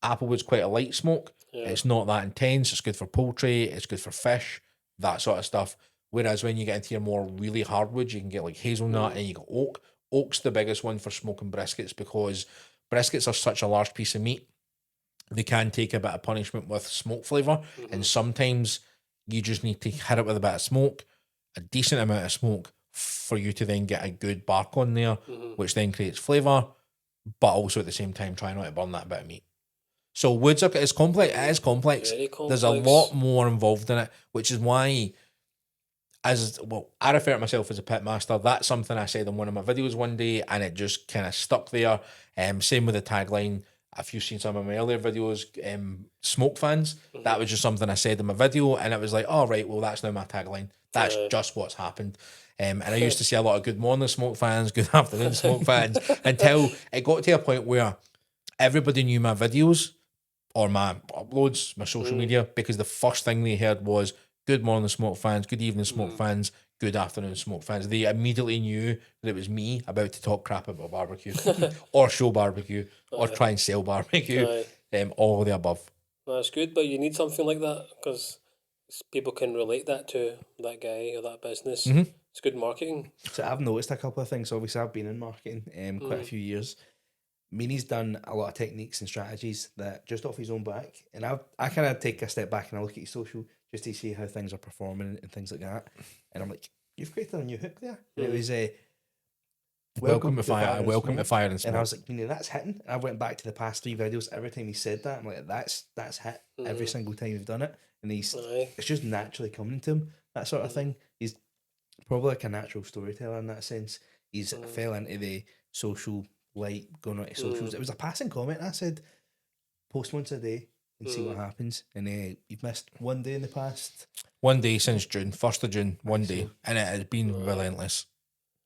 Applewood's quite a light smoke. It's not that intense. It's good for poultry. It's good for fish, that sort of stuff. Whereas when you get into your more really hardwoods, you can get like hazelnut and you got oak. Oak's the biggest one for smoking briskets because briskets are such a large piece of meat. They can take a bit of punishment with smoke flavour, and sometimes you just need to hit it with a bit of smoke, a decent amount of smoke, for you to then get a good bark on there, which then creates flavour, but also at the same time try not to burn that bit of meat. So woods are it's complex. It is complex. Very complex. There's a lot more involved in it, which is why, as well, I refer to myself as a pitmaster. That's something I said in one of my videos one day, and it just kind of stuck there. Same with the tagline. If you've seen some of my earlier videos, smoke fans, that was just something I said in my video, and it was like, oh, right, well, that's now my tagline. That's just what's happened. And I used to see a lot of good morning smoke fans, good afternoon smoke fans, until it got to a point where everybody knew my videos or my uploads, my social media, because the first thing they heard was good morning smoke fans, good evening smoke fans, good afternoon smoke fans. They immediately knew that it was me about to talk crap about barbecue or show barbecue or try and sell barbecue, all of the above. That's good, but you need something like that because people can relate that to that guy or that business. It's good marketing. So I've noticed a couple of things. Obviously, I've been in marketing quite a few years. Meany's done a lot of techniques and strategies that just off his own back. And I kind of take a step back and I look at his social just to see how things are performing and things like that. And I'm like, you've created a new hook there. And it was Welcome to Fire and Smoke. And I was like, that's hitting. And I went back to the past 3 videos. Every time he said that, I'm like, that's hit every single time you've done it. And it's just naturally coming to him, that sort of thing. He's probably like a natural storyteller in that sense. He's fell into the social light, going on to socials. It was a passing comment. I said, post once a day and see what happens. And you've missed one day in the past. 1 day since June, 1st of June, 1 day. And it has been relentless.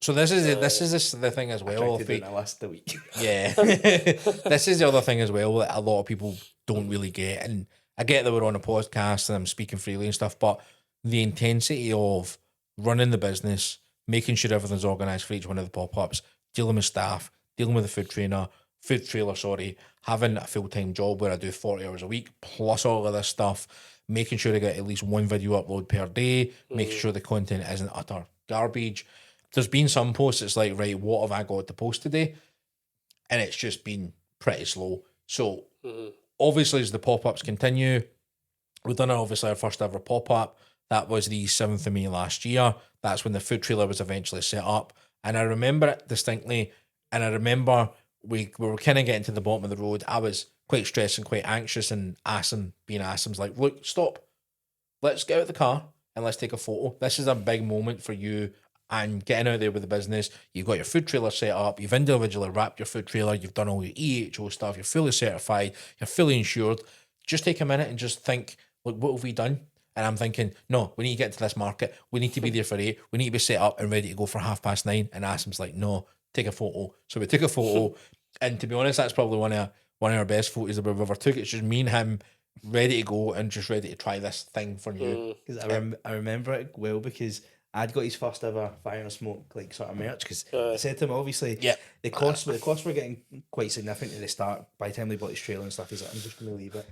So this is the thing as well. I tried to do a last a week. Yeah. This is the other thing as well that a lot of people don't really get. And I get that we're on a podcast and I'm speaking freely and stuff, but the intensity of running the business, making sure everything's organised for each one of the pop-ups, dealing with staff, dealing with the food trailer, having a full-time job where I do 40 hours a week, plus all of this stuff, making sure I get at least one video upload per day, making sure the content isn't utter garbage. There's been some posts it's like, right, what have I got to post today? And it's just been pretty slow. So obviously as the pop-ups continue, we've done obviously our first ever pop-up. That was the 7th of May last year. That's when the food trailer was eventually set up. And I remember it distinctly. And I remember we were kind of getting to the bottom of the road. I was quite stressed and quite anxious, and Asim's like, look, stop. Let's get out of the car and let's take a photo. This is a big moment for you and getting out there with the business. You've got your food trailer set up. You've individually wrapped your food trailer. You've done all your EHO stuff. You're fully certified. You're fully insured. Just take a minute and just think, look, what have we done? And I'm thinking, no, we need to get to this market. We need to be there for 8. We need to be set up and ready to go for 9:30. And Asim's like, no, take a photo. So we took a photo. And to be honest, that's probably one of our best photos that we've ever took. It's just me and him ready to go and just ready to try this thing for you. Because I remember it well because I'd got his first ever Fire Smoke like sort of merch because I said to him, obviously, the costs were getting quite significant at the start. By the time they bought his trailer and stuff, he's like, I'm just going to leave it.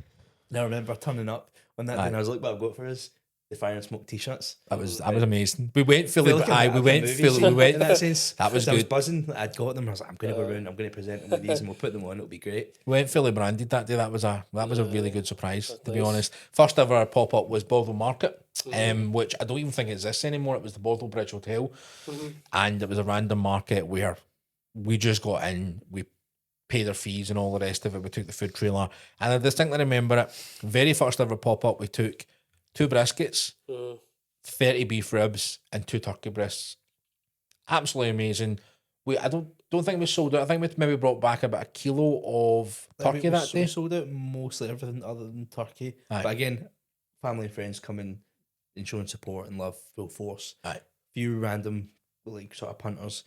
And I remember turning up on that day and I was like, what I've got for us, the Fire Smoke t-shirts. That was amazing. We went fully, in that sense. That was good. I was buzzing. I'd got them. I was like, I'm going to go around. I'm going to present them with these, and we'll put them on. It'll be great. We went fully branded that day. That was a really good surprise, to be honest. First ever pop up was Bothwell Market, which I don't even think exists anymore. It was the Bothwell Bridge Hotel, and it was a random market where we just got in. We paid our fees and all the rest of it. We took the food trailer, and I distinctly remember it. Very first ever pop up, we took 2 briskets, 30 beef ribs, and 2 turkey breasts. absolutely amazing. I don't think we sold out. I think we maybe brought back about a kilo of turkey that day. We sold out mostly everything other than turkey. Aye. But again, family and friends coming and showing support and love full force. Aye. Few random like sort of punters,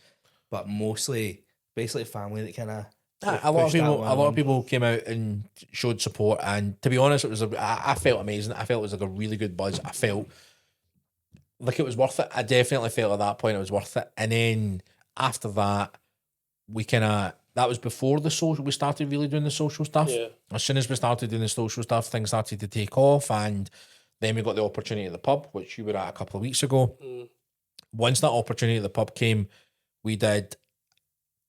but mostly basically family that kind of. A lot of people came out and showed support, and to be honest, I felt amazing. I felt it was like a really good buzz. I felt like it was worth it. I definitely felt at that point it was worth it. And then after that, that was before the social. We started really doing the social stuff. Yeah. As soon as we started doing the social stuff, things started to take off, and then we got the opportunity at the pub, which you were at a couple of weeks ago. Once that opportunity at the pub came, we did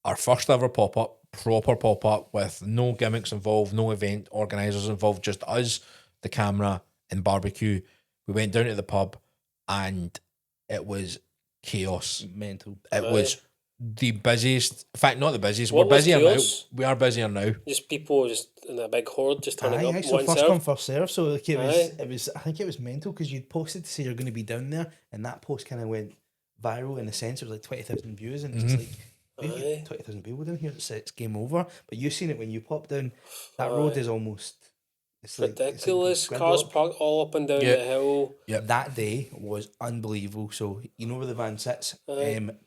our first ever pop-up, proper pop-up with no gimmicks involved, no event organisers involved, just us, the camera and barbecue. We went down to the pub and it was chaos. Mental. It was the busiest, in fact not the busiest, What we're busier now. chaos? We are busier now. Just people just in a big horde just turning up. So One first serve. come, first serve. So like it was I think it was mental because you'd posted to say you're going to be down there, and that post kind of went viral in the sense it was like 20,000 views, and it's just like 20,000 people down here. It's game over. But you've seen it when you pop down. That road is almost ridiculous. Like Cars parked all up and down the hill. That day was unbelievable. So you know where the van sits.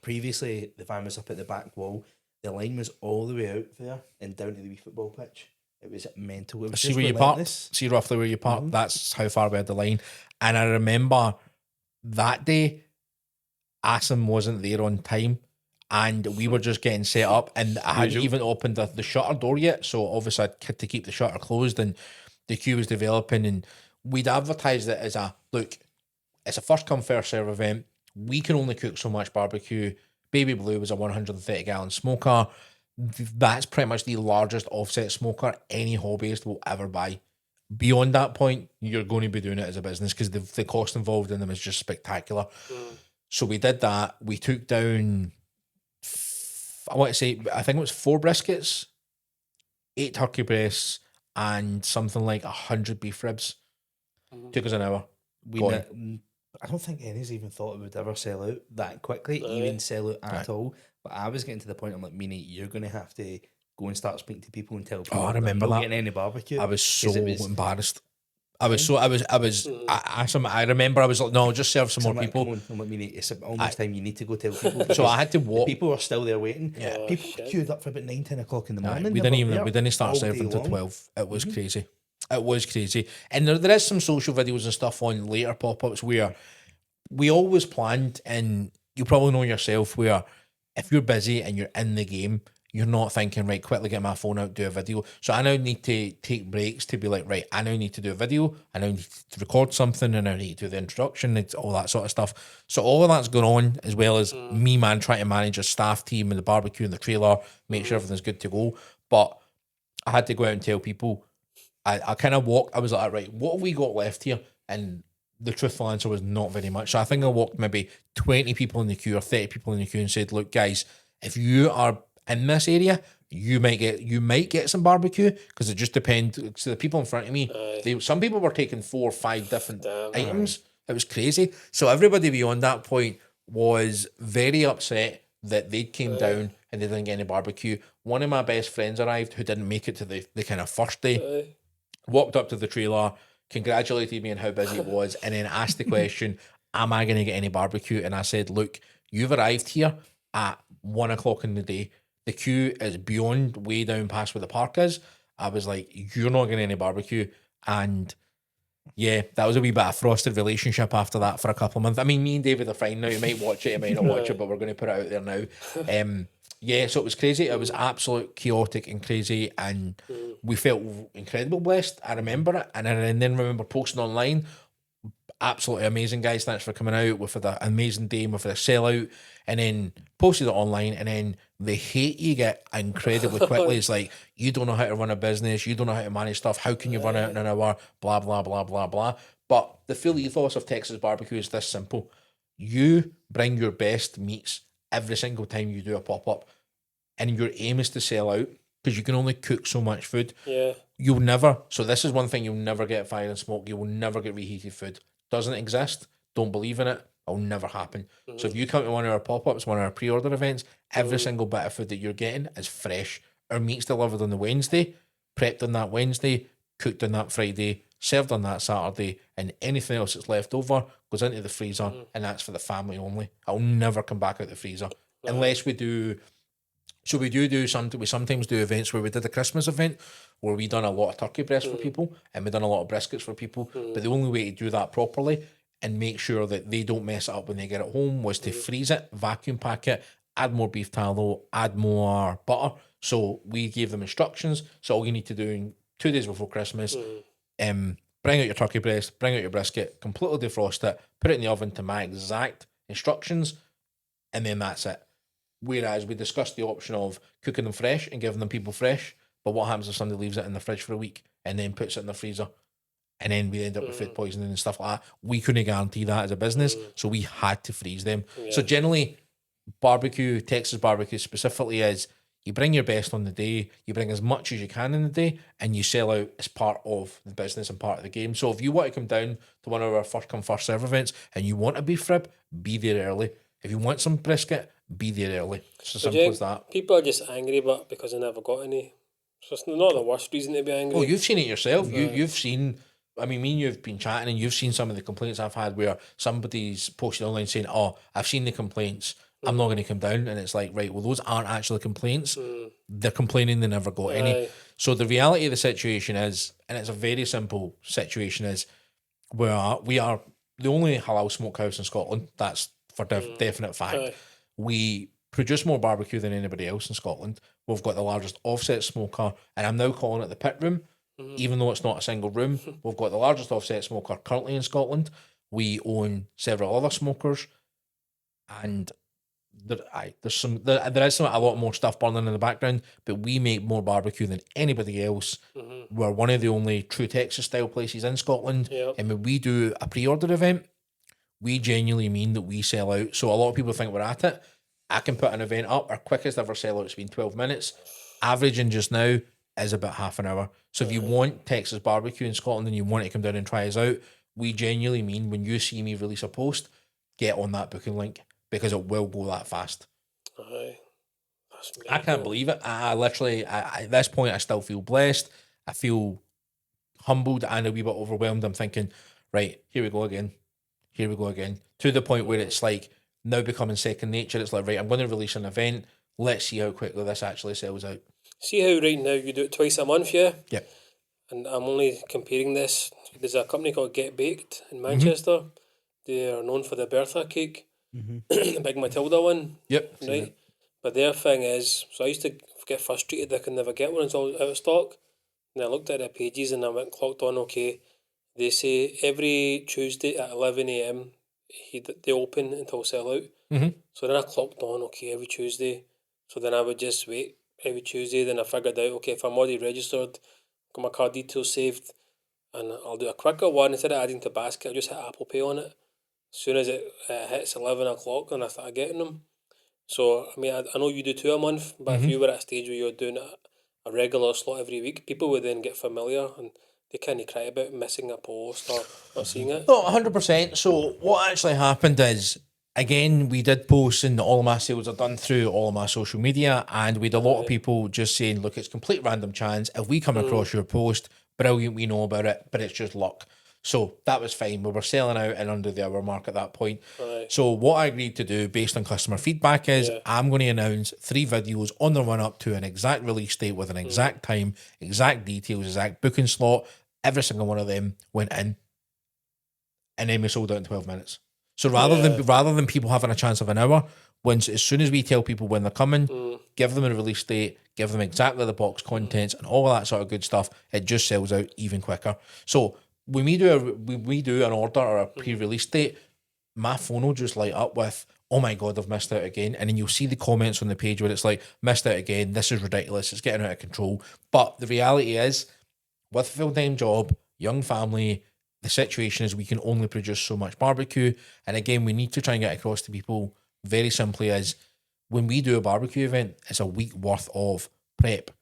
Previously the van was up at the back wall. The line was all the way out there and down to the wee football pitch. It was mental. It was See where you parked. See roughly where you parked. That's how far we had the line. And I remember that day, Asim wasn't there on time, and we were just getting set up, and I hadn't even opened the shutter door yet. So obviously I had to keep the shutter closed, and the queue was developing, and we'd advertised it as it's a first come first serve event. We can only cook so much barbecue. Baby Blue was a 130 gallon smoker. That's pretty much the largest offset smoker any hobbyist will ever buy. Beyond that point, you're going to be doing it as a business because the cost involved in them is just spectacular. So we did that. We took down, I think it was 4 briskets, 8 turkey breasts, and something like 100 beef ribs. Took us an hour. I don't think anyone's even thought it would ever sell out that quickly, even sell out at all. But I was getting to the point, I'm like, Meanie, you're going to have to go and start speaking to people and tell people. I remember that. Getting any barbecue. I was so embarrassed. I remember I was like, no, just serve some more people. Come on. I'm like, Meanie, it's almost time you need to go tell people. So I had to walk. People were still there waiting. People queued up for about 9-10 o'clock in the morning. We didn't start serving until 12. It was crazy. It was crazy. And there is some social videos and stuff on later pop-ups where we always planned, and you probably know yourself, where if you're busy and you're in the game, you're not thinking, right, quickly get my phone out, do a video. So I now need to take breaks to be like, right, I now need to do a video, I now need to record something, and I need to do the introduction, it's all that sort of stuff. So all of that's going on, as well as me, man, trying to manage a staff team and the barbecue and the trailer, make sure everything's good to go. But I had to go out and tell people. I kind of walked, I was like, right, what have we got left here? And the truthful answer was not very much. So I think I walked maybe 20 people in the queue or 30 people in the queue and said, look, guys, if you are in this area, you might get some barbecue, because it just depends. So the people in front of me, some people were taking 4 or 5 different items. It was crazy. So everybody beyond that point was very upset that they came down and they didn't get any barbecue. One of my best friends arrived who didn't make it to the kind of first day. Walked up to the trailer, congratulated me on how busy it was, and then asked the question, am I going to get any barbecue? And I said, look, you've arrived here at 1 o'clock in the day. The queue is beyond way down past where the park is. I was like, you're not getting any barbecue. And yeah, that was a wee bit of frosted relationship after that for a couple of months. I mean, me and David are fine now. You might watch it, you might not watch it, but we're going to put it out there now. Yeah, so it was crazy. It was absolute chaotic and crazy, and we felt incredibly blessed. I remember it, and then remember posting online. Absolutely amazing, guys. Thanks for coming out. We've had an amazing day. We've had a sellout, and then posted it online, and then the hate you get incredibly quickly. It's like, you don't know how to run a business. You don't know how to manage stuff. How can you run it in an hour? Blah, blah, blah, blah, blah. But the full ethos of Texas BBQ is this simple. You bring your best meats every single time you do a pop-up, and your aim is to sell out, because you can only cook so much food. Yeah. You'll never, so this is one thing you'll never get at Fire and Smoke. You will never get reheated food. Doesn't exist. Don't believe in it. It'll never happen. So if you come to one of our pop-ups, one of our pre-order events, every single bit of food that you're getting is fresh. Our meat's delivered on the Wednesday, prepped on that Wednesday, cooked on that Friday, served on that Saturday, and anything else that's left over goes into the freezer, and that's for the family only. It'll never come back out the freezer unless we do. So we sometimes do events where we did a Christmas event where we done a lot of turkey breast for people and we done a lot of briskets for people. But the only way to do that properly and make sure that they don't mess it up when they get it home was to freeze it, vacuum pack it, add more beef tallow, add more butter. So we gave them instructions. So all you need to do in 2 days before Christmas, bring out your turkey breast, bring out your brisket, completely defrost it, put it in the oven to my exact instructions, and then that's it. Whereas we discussed the option of cooking them fresh and giving them people fresh, but what happens if somebody leaves it in the fridge for a week and then puts it in the freezer, and then we end up with food poisoning and stuff like that? We couldn't guarantee that as a business, so we had to freeze them. So generally, barbecue, Texas barbecue specifically, is you bring your best on the day, you bring as much as you can in the day, and you sell out as part of the business and part of the game. So if you want to come down to one of our first come first serve events and you want a beef rib, be there early. If you want some brisket, be there early. It's as simple as that. People are just angry but because they never got any. So it's not the worst reason to be angry. Oh, you've seen it yourself. You've seen, I mean, me and you've been chatting and you've seen some of the complaints I've had where somebody's posted online saying, oh, I've seen the complaints, I'm not going to come down. And it's like, right, well, those aren't actually complaints. They're complaining they never got any. So the reality of the situation is, and it's a very simple situation, is we are the only halal smokehouse in Scotland. That's for definite fact. We produce more barbecue than anybody else in Scotland. We've got the largest offset smoker, and I'm now calling it the pit room, even though it's not a single room. We've got the largest offset smoker currently in Scotland. We own several other smokers, and there is a lot more stuff burning in the background, but we make more barbecue than anybody else. We're one of the only true Texas style places in Scotland, and when we do a pre-order event, we genuinely mean that we sell out. So a lot of people think we're at it. I can put an event up. Our quickest ever sellout has been 12 minutes. Averaging just now is about half an hour. So if you want Texas barbecue in Scotland and you want to come down and try us out, we genuinely mean when you see me release a post, get on that booking link because it will go that fast. I can't believe it. I literally, at this point, I still feel blessed. I feel humbled and a wee bit overwhelmed. I'm thinking, right, here we go again. To the point where it's like now becoming second nature. It's like, right, I'm going to release an event. Let's see how quickly this actually sells out. See how right now you do it twice a month, yeah? Yep. And I'm only comparing this. There's a company called Get Baked in Manchester. They are known for their birthday cake. The Big Matilda one. Yep. Right? But their thing is, so I used to get frustrated I could never get one until out of stock. And I looked at their pages and I went clocked on, okay, they say every Tuesday at 11 a.m. They open until sell out. So then I clocked on, okay, every Tuesday. So then I would just wait every Tuesday. Then I figured out, okay, if I'm already registered, got my card details saved, and I'll do a quicker one. Instead of adding to basket, I'll just hit Apple Pay on it. As soon as it hits 11 o'clock, then I start getting them. So, I mean, I know you do 2 a month, but if you were at a stage where you're doing a regular slot every week, people would then get familiar and they kind of cry about missing a post or not seeing it. No, 100%. So what actually happened is, again, we did post and all of my sales are done through all of my social media, and we had a lot of people just saying, look, it's complete random chance. If we come across your post, brilliant, we know about it, but it's just luck. So that was fine. We were selling out and under the hour mark at that point. So what I agreed to do based on customer feedback is I'm going to announce 3 videos on the run up to an exact release date with an exact time, exact details, exact booking slot. Every single one of them went in, and then we sold out in 12 minutes. So rather than people having a chance of an hour, as soon as we tell people when they're coming, give them a release date, give them exactly the box contents and all of that sort of good stuff, it just sells out even quicker. So when we do an order or a pre-release date, my phone will just light up with, oh my God, I've missed out again. And then you'll see the comments on the page where it's like, missed out again, this is ridiculous, it's getting out of control. But the reality is, with a full-time job, young family, the situation is we can only produce so much barbecue. And again, we need to try and get across to people very simply is when we do a barbecue event, it's a week worth of prep,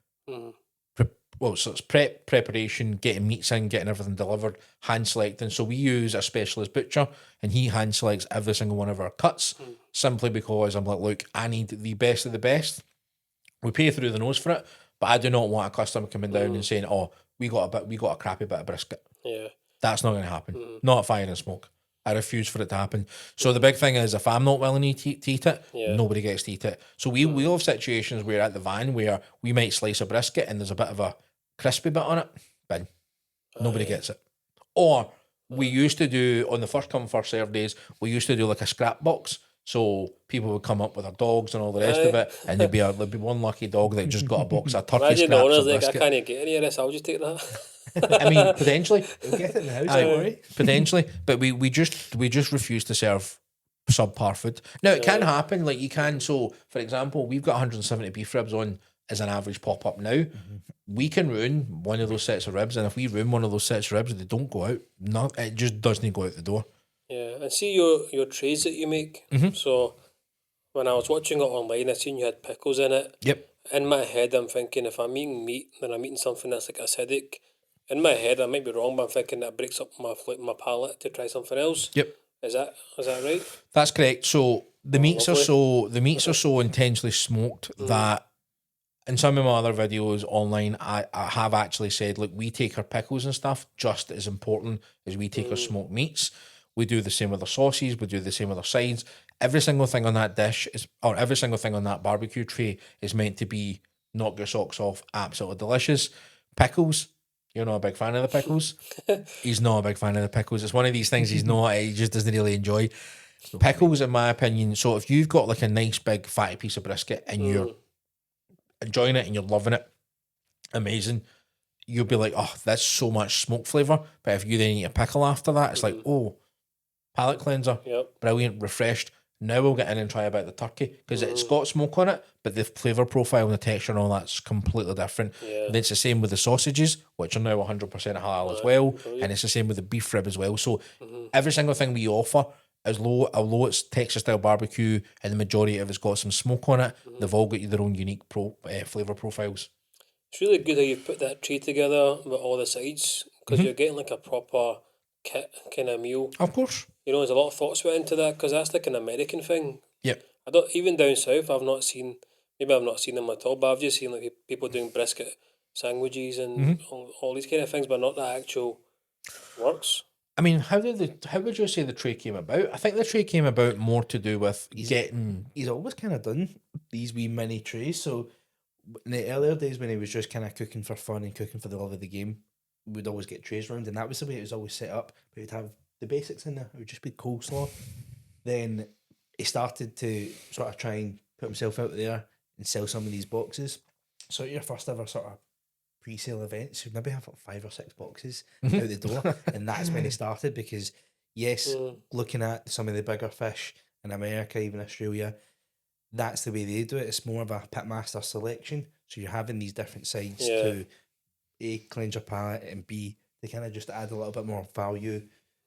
so it's preparation, getting meats in, getting everything delivered, hand selecting. So we use a specialist butcher, and he hand selects every single one of our cuts, simply because I'm like, look, I need the best of the best. We pay through the nose for it, but I do not want a customer coming down and saying, "Oh, we got a crappy bit of brisket." Yeah. That's not going to happen. Not at Fire and Smoke. I refuse for it to happen. So the big thing is, if I'm not willing to eat it, nobody gets to eat it. So we have situations where at the van where we might slice a brisket and there's a bit of a crispy bit on it, bin. Nobody gets it. Or we used to do, on the first come first serve days, we used to do like a scrap box. So people would come up with their dogs and all the rest of it, and there'd be one lucky dog that just got a box of turkey Imagine the scraps owner's of like, I brisket. can't get any of this, I'll just take that. I mean, potentially. We'll get it in the house, don't worry. Potentially, but we just refuse to serve subpar food. Now it can happen, like you can. So, for example, we've got 170 beef ribs on as an average pop up now. We can ruin one of those sets of ribs, and if we ruin one of those sets of ribs, they don't go out. No, it just doesn't go out the door. Yeah, and see your trays that you make. So when I was watching it online, I seen you had pickles in it. Yep. In my head, I'm thinking if I'm eating meat, then I'm eating something that's like acidic. In my head, I might be wrong, but I'm thinking that breaks up my palate to try something else. Yep. Is that right? That's correct. So the meats lovely. are so intensely smoked that in some of my other videos online, I have actually said, look, we take our pickles and stuff just as important as we take our smoked meats. We do the same with our sauces. We do the same with our sides. Every single thing on that dish every single thing on that barbecue tray is meant to be knock your socks off, absolutely delicious. Pickles, you're not a big fan of the pickles. He's not a big fan of the pickles. It's one of these things he just doesn't really enjoy. Pickles, in my opinion, so if you've got like a nice big fatty piece of brisket and you're enjoying it and you're loving it, amazing. You'll be like, oh, that's so much smoke flavour. But if you then eat a pickle after that, it's like, oh, palate cleanser, brilliant, refreshed. Now we'll get in and try about the turkey because it's got smoke on it, but the flavour profile and the texture and all that's completely different. And it's the same with the sausages, which are now 100% halal as well, and it's the same with the beef rib as well. So every single thing we offer, although it's Texas style barbecue and the majority of it's got some smoke on it, they've all got their own unique flavour profiles. It's really good how you put that tray together with all the sides because you're getting like a proper kit kind of meal. Of course. You know, there's a lot of thoughts went into that because that's like an American thing. Yep. I don't even down south. I've not seen them at all, but I've just seen like people doing brisket sandwiches and all these kind of things, but not the actual works. I mean, how would you say the tray came about? I think the tray came about more to do with He's always kind of done these wee mini trays. So in the earlier days when he was just kind of cooking for fun and cooking for the love of the game, we'd always get trays round, and that was the way it was always set up. But we'd have the basics in there. It would just be coleslaw. Then he started to sort of try and put himself out there and sell some of these boxes. So at your first ever sort of pre-sale events, you'd maybe have like 5 or 6 boxes out the door, and that's when he started. Because looking at some of the bigger fish in America, even Australia, that's the way they do it. It's more of a pitmaster selection. So you're having these different sides to A, cleanse your palate, and B, they kind of just add a little bit more value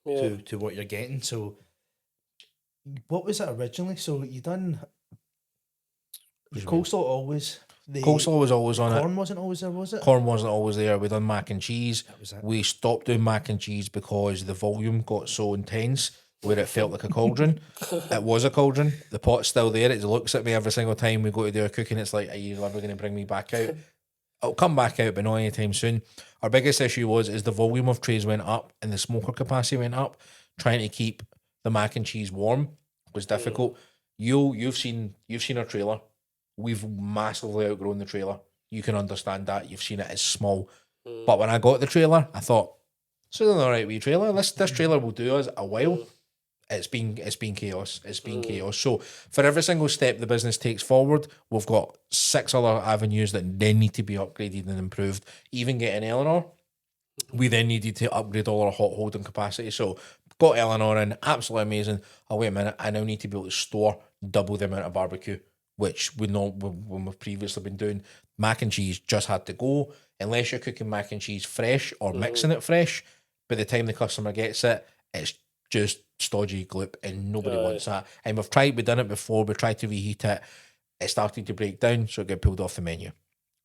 to what you're getting. So what was it originally? So you done coleslaw always. Coleslaw was always on it. Corn wasn't always there, was it? Corn wasn't always there. We done mac and cheese. That was it. We stopped doing mac and cheese because the volume got so intense where it felt like a cauldron. It was a cauldron. The pot's still there. It looks at me every single time we go to do our cooking. It's like, are you ever going to bring me back out? It'll come back out, but not anytime soon. Our biggest issue is the volume of trays went up and the smoker capacity went up. Trying to keep the mac and cheese warm was difficult. You've seen our trailer. We've massively outgrown the trailer. You can understand that. You've seen it as small. But when I got the trailer, I thought, this is an alright wee trailer. This trailer will do us a while. It's been chaos. It's been chaos. So for every single step the business takes forward, we've got 6 other avenues that then need to be upgraded and improved. Even getting Eleanor, we then needed to upgrade all our hot holding capacity. So got Eleanor in, absolutely amazing. Oh, wait a minute, I now need to be able to store double the amount of barbecue, which we know when we've previously been doing. Mac and cheese just had to go. Unless you're cooking mac and cheese fresh or mixing it fresh, by the time the customer gets it, it's just stodgy gloop and nobody wants that. And we've done it before, we tried to reheat it, it started to break down, so it got pulled off the menu.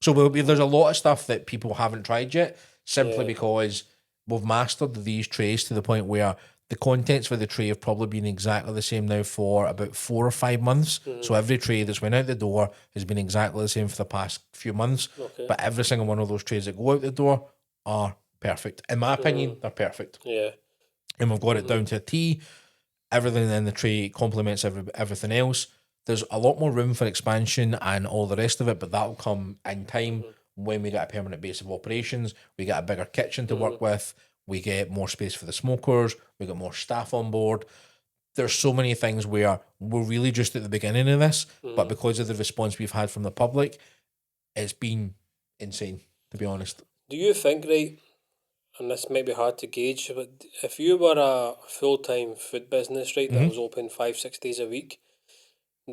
So there's a lot of stuff that people haven't tried yet, simply because we've mastered these trays to the point where the contents for the tray have probably been exactly the same now for about 4 or 5 months. So every tray that's went out the door has been exactly the same for the past few months. Okay. But every single one of those trays that go out the door are perfect. In my opinion, they're perfect. Yeah. And we've got it down to a T. Everything in the tray complements everything else. There's a lot more room for expansion and all the rest of it, but that'll come in time when we get a permanent base of operations. We get a bigger kitchen to work with. We get more space for the smokers. We get more staff on board. There's so many things where we're really just at the beginning of this, but because of the response we've had from the public, it's been insane, to be honest. Do you think, right, and this might be hard to gauge, but if you were a full-time food business, right, that was open 5-6 days a week,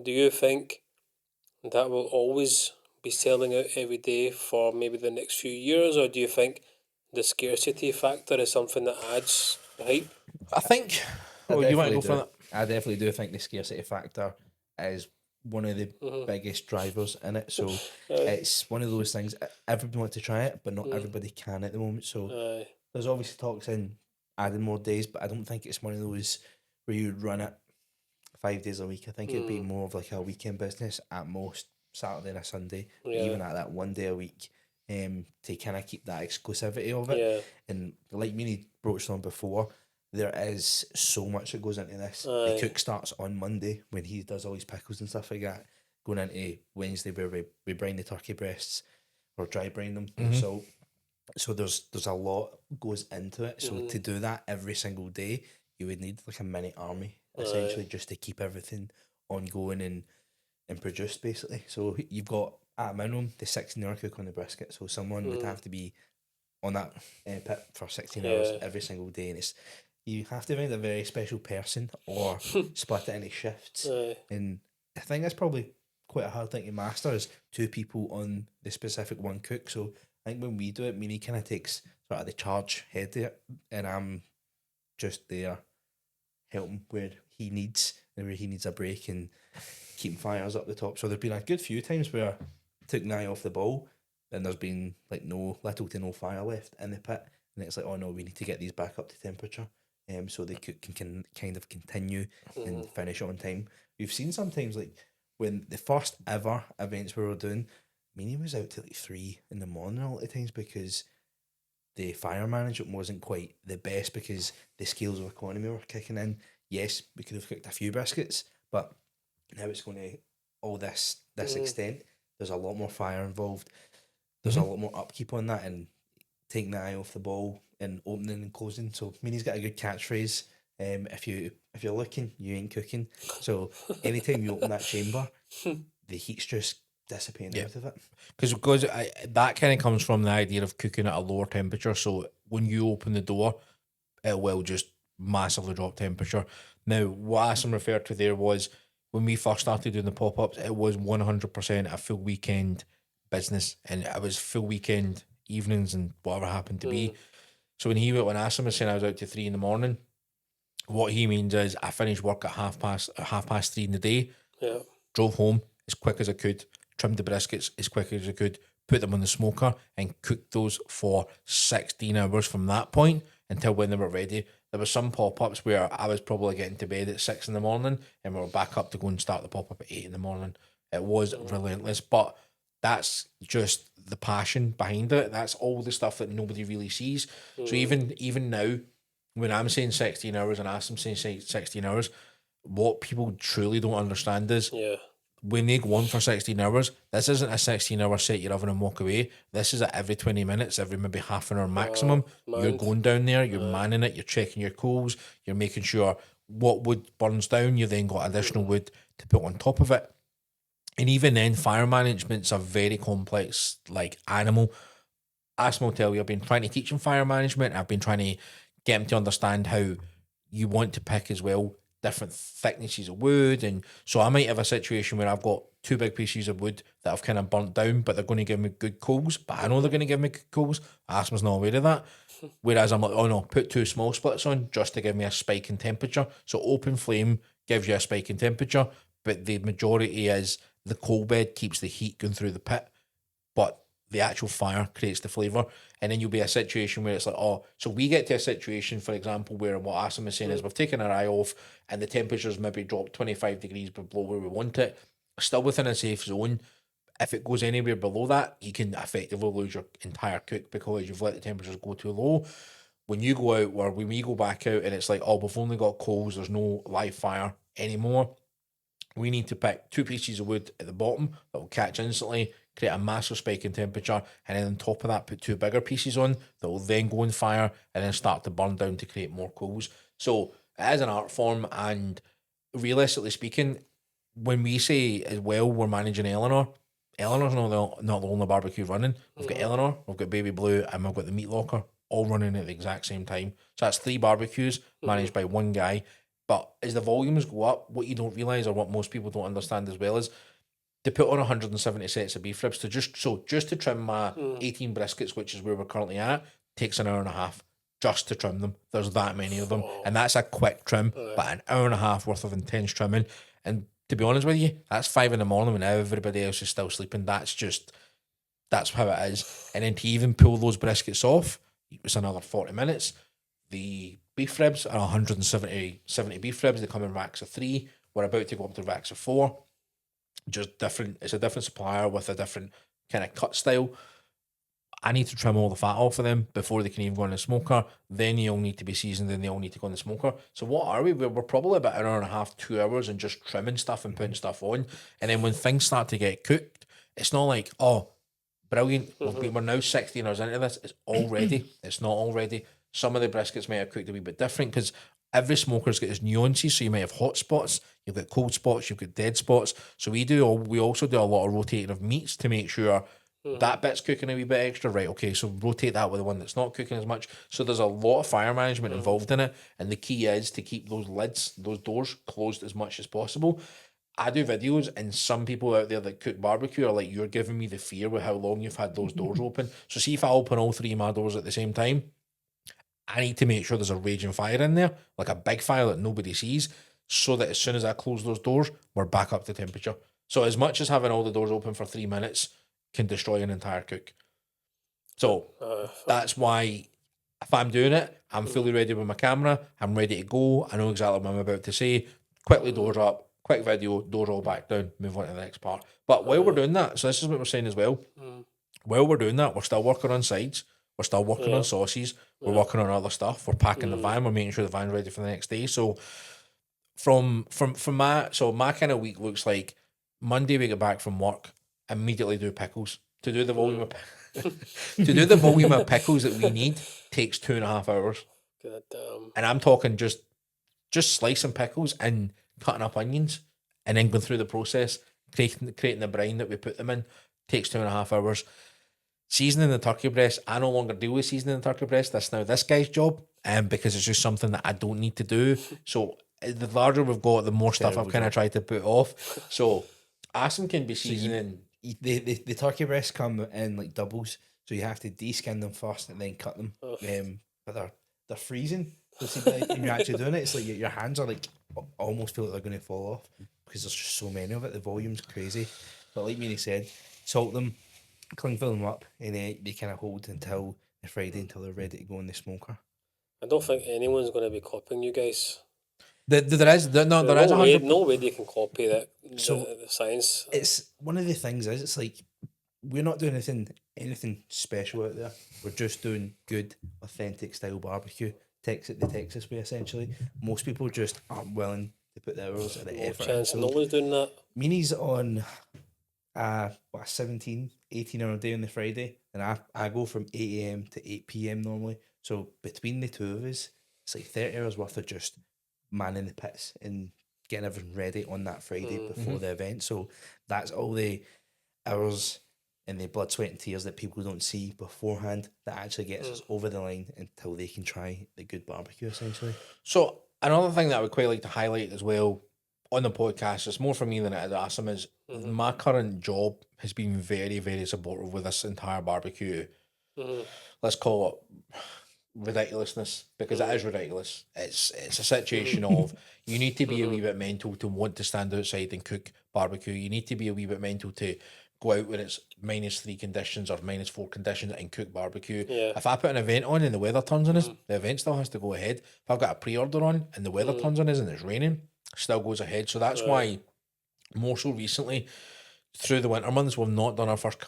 do you think that will always be selling out every day for maybe the next few years, or do you think the scarcity factor is something that adds hype? I think... I you want to go definitely for that? I definitely do think the scarcity factor is one of the biggest drivers in it. So it's one of those things, everybody wants to try it, but not everybody can at the moment. So there's obviously talks in adding more days, but I don't think it's one of those where you run it 5 days a week. I think it'd be more of like a weekend business at most, Saturday and a Sunday, even at that 1 day a week, to kind of keep that exclusivity of it. And like Meany broached on before, there is so much that goes into this. The cook starts on Monday when he does all his pickles and stuff like that, going into Wednesday where we brine the turkey breasts or dry brine them with salt. So there's a lot goes into it. So to do that every single day, you would need like a mini army essentially just to keep everything ongoing and produced basically. So you've got at a minimum the 16-hour cook on the brisket. So someone would have to be on that pit for 16 hours every single day, and you have to find a very special person or split it into shifts. And I think that's probably quite a hard thing to master, is 2 people on the specific one cook. So I think when we do it, Meany kind of takes sort of the charge head to it, and I'm just there helping where he needs a break and keeping fires up the top. So there's been a good few times where I took an eye off the ball and there's been like little to no fire left in the pit, and it's like, oh no, we need to get these back up to temperature. So they can kind of continue and finish on time. We've seen sometimes like when the first ever events we were doing, Meany was out till like 3 in the morning a lot of times because the fire management wasn't quite the best, because the scales of economy were kicking in. Yes, we could have cooked a few briskets, but now it's going to all this extent. There's a lot more fire involved. There's a lot more upkeep on that, and taking the eye off the ball and opening and closing. So Meany's got a good catchphrase. If you're looking, you ain't cooking. So anytime you open that chamber, the heat's just dissipating out of it. Because that kind of comes from the idea of cooking at a lower temperature. So when you open the door, it will just massively drop temperature. Now, what Asim referred to there was when we first started doing the pop-ups, it was 100% a full weekend business, and it was full weekend evenings and whatever happened to be. So when Asim was saying I was out to 3 in the morning, what he means is I finished work at half past 3 in the day, drove home as quick as I could, trimmed the briskets as quick as I could, put them on the smoker and cooked those for 16 hours from that point until when they were ready. There were some pop-ups where I was probably getting to bed at 6 in the morning and we were back up to go and start the pop-up at 8 in the morning. It was relentless, but that's just the passion behind it. That's all the stuff that nobody really sees. So even now, when I'm saying 16 hours and Asim saying 16 hours, what people truly don't understand is when they go on for 16 hours, this isn't a 16-hour set your oven and walk away. This is at every 20 minutes, every maybe half an hour maximum. You're going down there, you're manning it, you're checking your coals, you're making sure what wood burns down, you then got additional wood to put on top of it. And even then, fire management's a very complex animal. Asim will tell you, I've been trying to teach him fire management. I've been trying to get him to understand how you want to pick as well different thicknesses of wood. And so I might have a situation where I've got 2 big pieces of wood that I've kind of burnt down, but they're going to give me good coals. But I know they're going to give me good coals. Asim's not aware of that. Whereas I'm like, oh no, put 2 small splits on just to give me a spike in temperature. So open flame gives you a spike in temperature, but the majority is the coal bed keeps the heat going through the pit. But the actual fire creates the flavour. And then you'll be a situation where it's like, oh, so we get to a situation, for example, where what Asim is saying is we've taken our eye off and the temperature's maybe dropped 25 degrees below where we want it, still within a safe zone. If it goes anywhere below that, you can effectively lose your entire cook because you've let the temperatures go too low. When you go out, or when we go back out and it's like, oh, we've only got coals, there's no live fire anymore, we need to pick 2 pieces of wood at the bottom that will catch instantly, create a massive spike in temperature, and then on top of that, put 2 bigger pieces on that will then go on fire and then start to burn down to create more coals. So it is an art form, and realistically speaking, when we say as well we're managing Eleanor's not the only barbecue running. We've got Eleanor, we've got Baby Blue, and we've got the Meat Locker all running at the exact same time. So that's 3 barbecues managed by one guy. But as the volumes go up, what you don't realise, or what most people don't understand as well, is to put on 170 sets of beef ribs to just to trim my 18 briskets, which is where we're currently at, takes an hour and a half just to trim them. There's that many of them, and that's a quick trim, but an hour and a half worth of intense trimming. And to be honest with you, that's 5 a.m. when everybody else is still sleeping. That's how it is. And then to even pull those briskets off, it's another 40 minutes. The beef ribs are 170 beef ribs. They come in racks of 3. We're about to go up to racks of 4. Just different. It's a different supplier with a different kind of cut style. I need to trim all the fat off of them before they can even go in the smoker. Then they all need to be seasoned, and they all need to go in the smoker. So what are we? We're probably about an hour and a half, 2 hours, and just trimming stuff and putting stuff on. And then when things start to get cooked, it's not like, oh, brilliant, we're now 16 hours into this. It's all ready. It's not all ready. Some of the briskets might have cooked a wee bit different because every smoker's got its nuances. So you might have hot spots, you've got cold spots, you've got dead spots. So we also do a lot of rotating of meats to make sure that bit's cooking a wee bit extra. Right, okay, so rotate that with the one that's not cooking as much. So there's a lot of fire management involved in it. And the key is to keep those lids, those doors closed as much as possible. I do videos, and some people out there that cook barbecue are like, you're giving me the fear with how long you've had those doors open. So see if I open all 3 of my doors at the same time, I need to make sure there's a raging fire in there, like a big fire that nobody sees, so that as soon as I close those doors, we're back up to temperature. So as much as having all the doors open for 3 minutes can destroy an entire cook. So that's why if I'm doing it, I'm fully ready with my camera, I'm ready to go, I know exactly what I'm about to say, quickly doors up, quick video, doors all back down, move on to the next part. But while we're doing that, so this is what we're saying as well, while we're doing that, we're still working on sides, we're still working on sauces, we're working on other stuff, we're packing the van, we're making sure the van's ready for the next day. So from my kind of week looks like Monday we get back from work, immediately do pickles. To do the volume of pickles that we need takes 2.5 hours. God damn. And I'm talking just slicing pickles and cutting up onions and then going through the process, creating the brine that we put them in, takes 2.5 hours. Seasoning the turkey breast, I no longer deal with seasoning the turkey breast. That's now this guy's job, because it's just something that I don't need to do. So the larger we've got, the more stuff I've kind of tried to put off. So Asim can be seasoning. The turkey breasts come in like doubles, so you have to de-skin them first and then cut them. But they're freezing. So see, when you're actually doing it, it's like your hands are like almost feel like they're going to fall off because there's just so many of it. The volume's crazy. But like Mini said, salt them, cling fill them up, and they kind of hold until the Friday until they're ready to go in the smoker. I don't think anyone's going to be copying you guys. There is no way they can copy that. The science. It's one of the things is it's like we're not doing anything special out there. We're just doing good, authentic style barbecue. The Texas way essentially. Most people just aren't willing to put the hours and the effort. Chance no one's doing that. Meanie's on a 17, 18 hour day on the Friday, and I go from 8 a.m. to 8 p.m. normally. So between the two of us, it's like 30 hours worth of just manning the pits and getting everything ready on that Friday before the event. So that's all the hours and the blood, sweat and tears that people don't see beforehand that actually gets us over the line until they can try the good barbecue essentially. So another thing that I would quite like to highlight as well on the podcast, it's more for me than it is Asim, is my current job has been very, very supportive with this entire barbecue. Let's call it ridiculousness, because it is ridiculous. It's a situation of you need to be a wee bit mental to want to stand outside and cook barbecue. You need to be a wee bit mental to go out when it's -3 conditions or -4 conditions and cook barbecue. Yeah. If I put an event on and the weather turns on us, the event still has to go ahead. If I've got a pre-order on and the weather turns on us and it's raining, still goes ahead. So that's why, more so recently, through the winter months, we've not done our first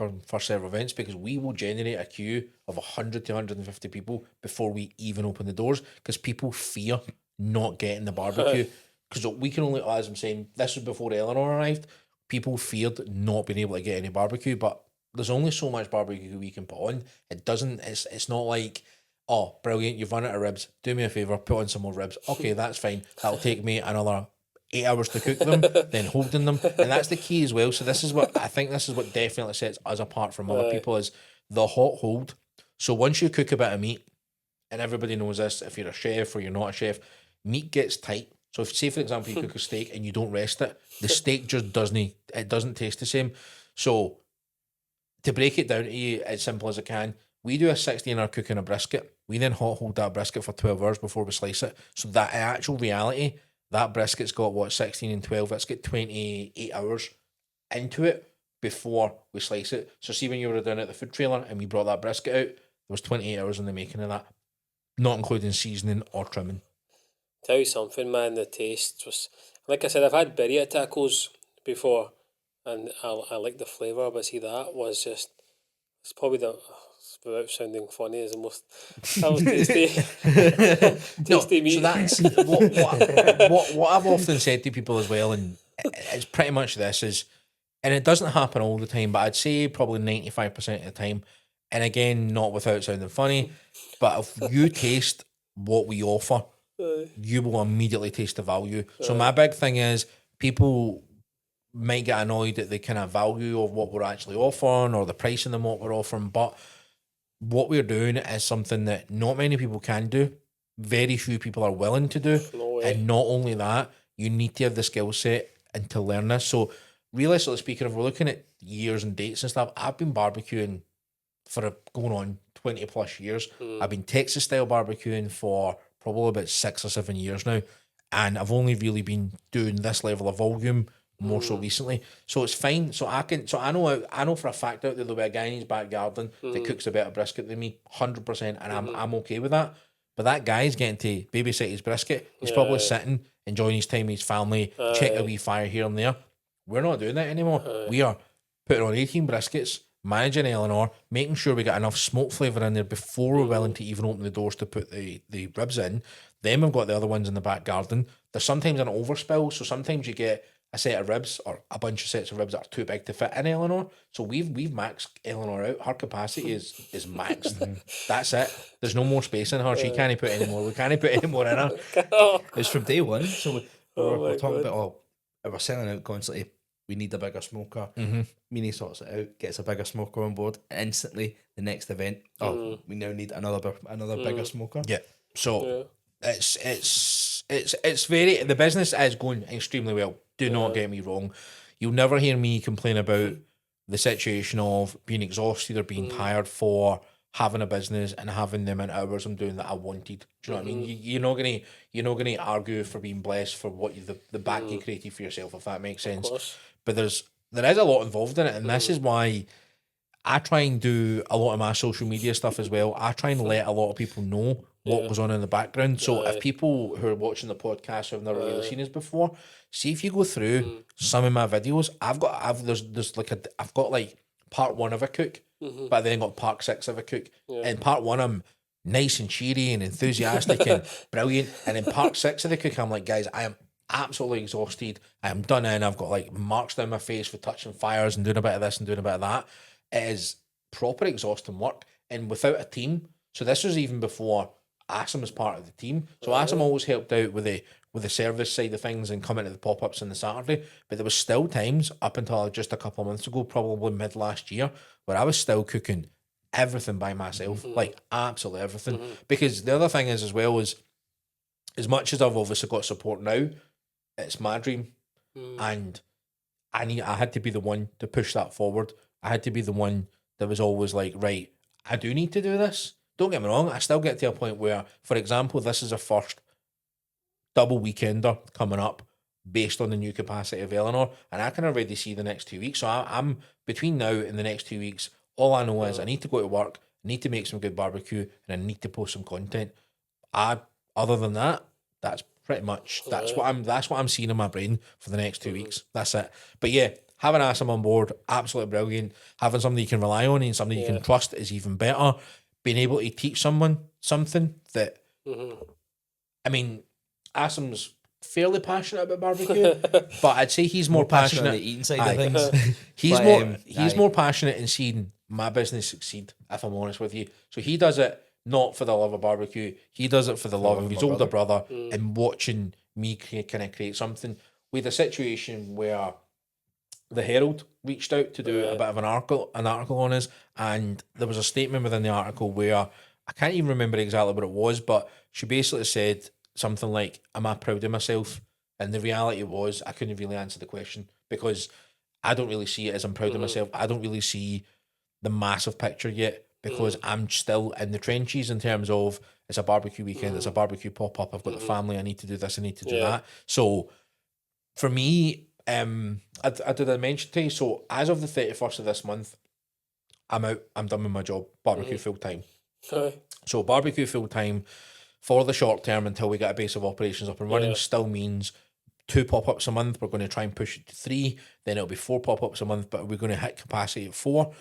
serve events, because we will generate a queue of 100 to 150 people before we even open the doors, because people fear not getting the barbecue. Because we can only, as I'm saying, this was before Eleanor arrived, people feared not being able to get any barbecue, but there's only so much barbecue we can put on. It's not like, oh, brilliant, you've run out of ribs, do me a favour, put on some more ribs. Okay, that's fine. That'll take me another 8 hours to cook them, then holding them. And that's the key as well. So this is what definitely sets us apart from other people, is the hot hold. So once you cook a bit of meat, and everybody knows this, if you're a chef or you're not a chef, meat gets tight. So if, say for example, you cook a steak and you don't rest it, the steak just doesn't taste the same. So to break it down to you as simple as I can, we do a 16-hour cooking a brisket. We then hot hold that brisket for 12 hours before we slice it. So that in actual reality, that brisket's got 16 and 12, it's got 28 hours into it before we slice it. So see, when you were down at the food trailer and we brought that brisket out, there was 28 hours in the making of that, not including seasoning or trimming. Tell you something, man, the taste was, like I said, I've had birria tacos before, and I like the flavour, but see, that was just, it's probably without sounding funny, is the most tasty, tasty meat. So that's what I've often said to people as well, and it's pretty much this is, and it doesn't happen all the time, but I'd say probably 95% of the time, and again, not without sounding funny, but if you taste what we offer, you will immediately taste the value. So my big thing is, people might get annoyed at the kind of value of what we're actually offering or the pricing of what we're offering, but what we're doing is something that not many people can do. Very few people are willing to do. No way. And not only that, you need to have the skill set and to learn this. So realistically speaking, if we're looking at years and dates and stuff, I've been barbecuing for going on 20 plus years. I've been Texas style barbecuing for probably about 6 or 7 years now. And I've only really been doing this level of volume more so recently. So it's fine. So I know for a fact out there there'll be a guy in his back garden that cooks a better brisket than me, 100%, and I'm okay with that. But that guy's getting to babysit his brisket. He's probably sitting, enjoying his time with his family, check a wee fire here and there. We're not doing that anymore. We are putting on 18 briskets, managing Eleanor, making sure we got enough smoke flavour in there before we're willing to even open the doors to put the ribs in. Then we've got the other ones in the back garden. There's sometimes an overspill, so sometimes you get a set of ribs or a bunch of sets of ribs that are too big to fit in Eleanor. So we've maxed Eleanor out. Her capacity is maxed. That's it. There's no more space in her. She can't put any more. We can't put any more in her. It's from day one. So we're talking about, if we're selling out constantly, we need a bigger smoker. Meanie sorts it out, gets a bigger smoker on board. Instantly, the next event, we now need another bigger smoker. Yeah. So it's very, the business is going extremely well. Do not get me wrong. You'll never hear me complain about the situation of being exhausted or being tired for having a business and having the amount of hours I'm doing that I wanted. Do you know what I mean? You're not gonna argue for being blessed for what the back you created for yourself, if that makes sense. But there is a lot involved in it, and this is why I try and do a lot of my social media stuff as well. I try and let a lot of people know what goes on in the background. So if people who are watching the podcast who have never really seen us before, see if you go through some of my videos, I've got like part 1 of a cook, but I then got part 6 of a cook. In part 1, I'm nice and cheery and enthusiastic and brilliant. And in part 6 of the cook, I'm like, guys, I am absolutely exhausted. I am done in. I've got like marks down my face for touching fires and doing a bit of this and doing a bit of that. It is proper exhausting work, and without a team. So this was even before Asim was part of the team. So Asim always helped out with the service side of things and coming to the pop-ups on the Saturday. But there was still times up until just a couple of months ago, probably mid last year, where I was still cooking everything by myself, like absolutely everything. Because the other thing is as well is, as much as I've obviously got support now, it's my dream, and I had to be the one to push that forward. I had to be the one that was always like, right, I do need to do this. Don't get me wrong, I still get to a point where, for example, this is a first double weekender coming up. based on the new capacity of Eleanor, and I can already see the next 2 weeks. So I'm between now and the next 2 weeks. All I know is I need to go to work, I need to make some good barbecue, and I need to post some content. Other than that, that's pretty much that's what I'm seeing in my brain for the next 2 weeks. That's it. But yeah, having Asim on board, absolutely brilliant. Having somebody you can rely on and somebody you can trust is even better. Being able to teach someone something that, I mean, Asim's fairly passionate about barbecue, but I'd say he's more passionate on the eating side of things. He's more passionate in seeing my business succeed, if I'm honest with you. So he does it not for the love of barbecue. He does it for the love of his older brother and watching me kind of create something. We had a situation where the Herald reached out to do a bit of an article on us, and there was a statement within the article where I can't even remember exactly what it was, but she basically said something like, "Am I proud of myself?" And the reality was I couldn't really answer the question because I don't really see it as I'm proud of myself. I don't really see the massive picture yet because I'm still in the trenches in terms of it's a barbecue weekend, it's a barbecue pop-up, I've got the family, I need to do this, I need to do that. So for me, I did I mention to you, so as of the 31st of this month, I'm out, I'm done with my job, barbecue full-time. So barbecue full-time for the short term until we get a base of operations up and running still means 2 pop-ups a month. We're going to try and push it to 3, then it'll be 4 pop-ups a month, but we're going to hit capacity at 4.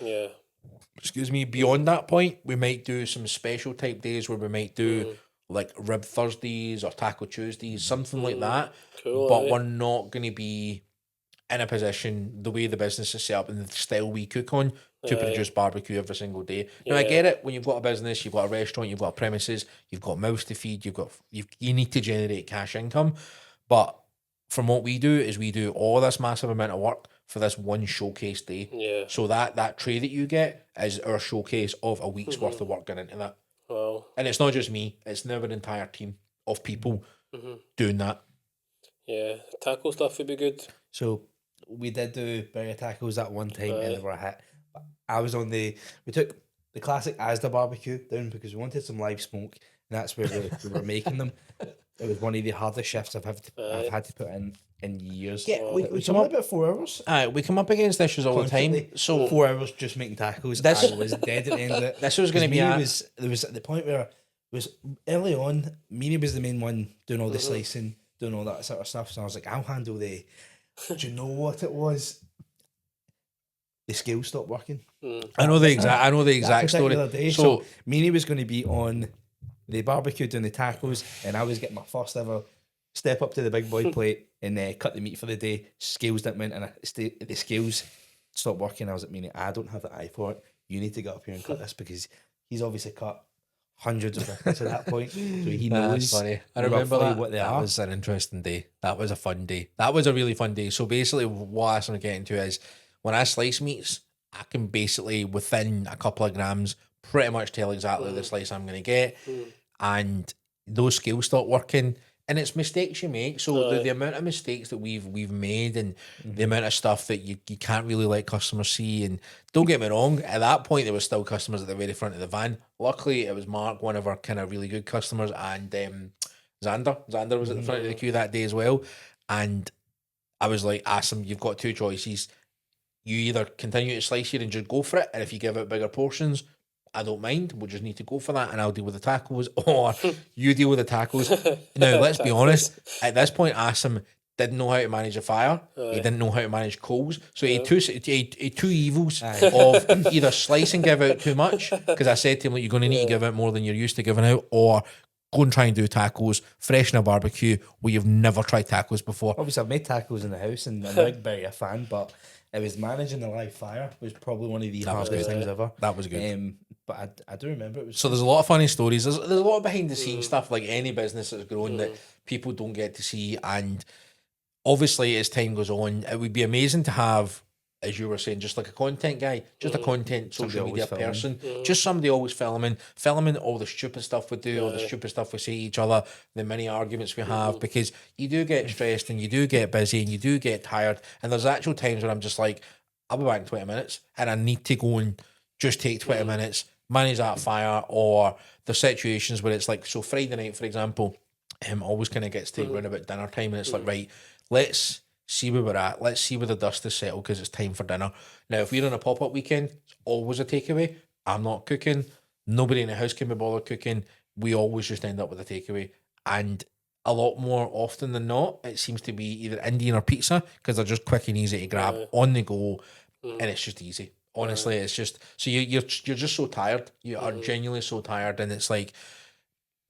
Excuse me. Beyond that point, we might do some special type days where we might do like Rib Thursdays or Taco Tuesdays, something like that. Cool, but we're not going to be in a position, the way the business is set up and the style we cook on, to produce barbecue every single day. Now, I get it. When you've got a business, you've got a restaurant, you've got premises, you've got mouths to feed, you need to generate cash income. But from what we do is we do all this massive amount of work for this one showcase day. So that tray that you get is our showcase of a week's worth of work going into that. Wow. And it's not just me, it's now an entire team of people doing that. Yeah, taco stuff would be good. So we did do burger tacos at one time and they were a hit. I was on we took the classic Asda barbecue down because we wanted some live smoke and that's where we were making them. It was one of the hardest shifts I've had to put in years. Yeah, we come up about 4 hours. We come up against issues all Constantly. the time. So 4 hours just making tacos. I was dead at the end of it. This was going to be there was at the point where it was early on. Meanie was the main one doing all the slicing, doing all that sort of stuff. So I was like, I'll handle the. Do you know what it was? The scale stopped working. I know the exact story. Day. So Meanie was going to be on the barbecue doing the tacos, and I was getting my first ever step up to the big boy plate and cut the meat for the day. Scales didn't win, and the scales stopped working. I was like, Meanie, I don't have the eye for it. You need to get up here and cut this because he's obviously cut hundreds of records at that point, so he knows. That's funny. I remember that. What they are. Was an interesting day. That was a fun day. That was a really fun day. So basically, what I'm getting to is when I slice meats, I can basically within a couple of grams pretty much tell exactly the slice I'm going to get, and those scales stop working. And it's mistakes you make. So the amount of mistakes that we've made and the amount of stuff that you can't really let customers see. And don't get me wrong, at that point there was still customers at the very front of the van. Luckily it was Mark, one of our kind of really good customers, and Xander was at the front of the queue that day as well. And I was like, Asim, you've got 2 choices. You either continue to slice here and just go for it, and if you give out bigger portions, I don't mind. We'll just need to go for that, and I'll deal with the tacos, or you deal with the tacos. Now, let's be honest. At this point, Asim didn't know how to manage a fire. He didn't know how to manage coals. So he had two evils of either slice and give out too much, because I said to him, like, you're going to need to give out more than you're used to giving out, or go and try and do tacos fresh in a barbecue where you've never tried tacos before. Obviously, I've made tacos in the house, and I'm not very a fan, but it was managing the live fire was probably one of the hardest things ever. That was good. But I do remember it was. So there's a lot of funny stories. There's a lot of behind the scenes stuff, like any business that's grown, that people don't get to see. And obviously, as time goes on, it would be amazing to have, as you were saying, just like a content guy, just a content social media person, just somebody always filming all the stupid stuff we do, all the stupid stuff we say to each other, the many arguments we have, because you do get stressed and you do get busy and you do get tired. And there's actual times where I'm just like, I'll be back in 20 minutes and I need to go and just take 20 minutes, manage that fire. Or the situations where it's like, so Friday night, for example, always kind of gets to around about dinner time, and it's like, right, let's see where we're at. Let's see where the dust is settled because it's time for dinner. Now, if we're on a pop-up weekend, it's always a takeaway. I'm not cooking. Nobody in the house can be bothered cooking. We always just end up with a takeaway. And a lot more often than not, it seems to be either Indian or pizza because they're just quick and easy to grab on the go, and it's just easy. Honestly, it's just so you're just so tired. You are genuinely so tired, and it's like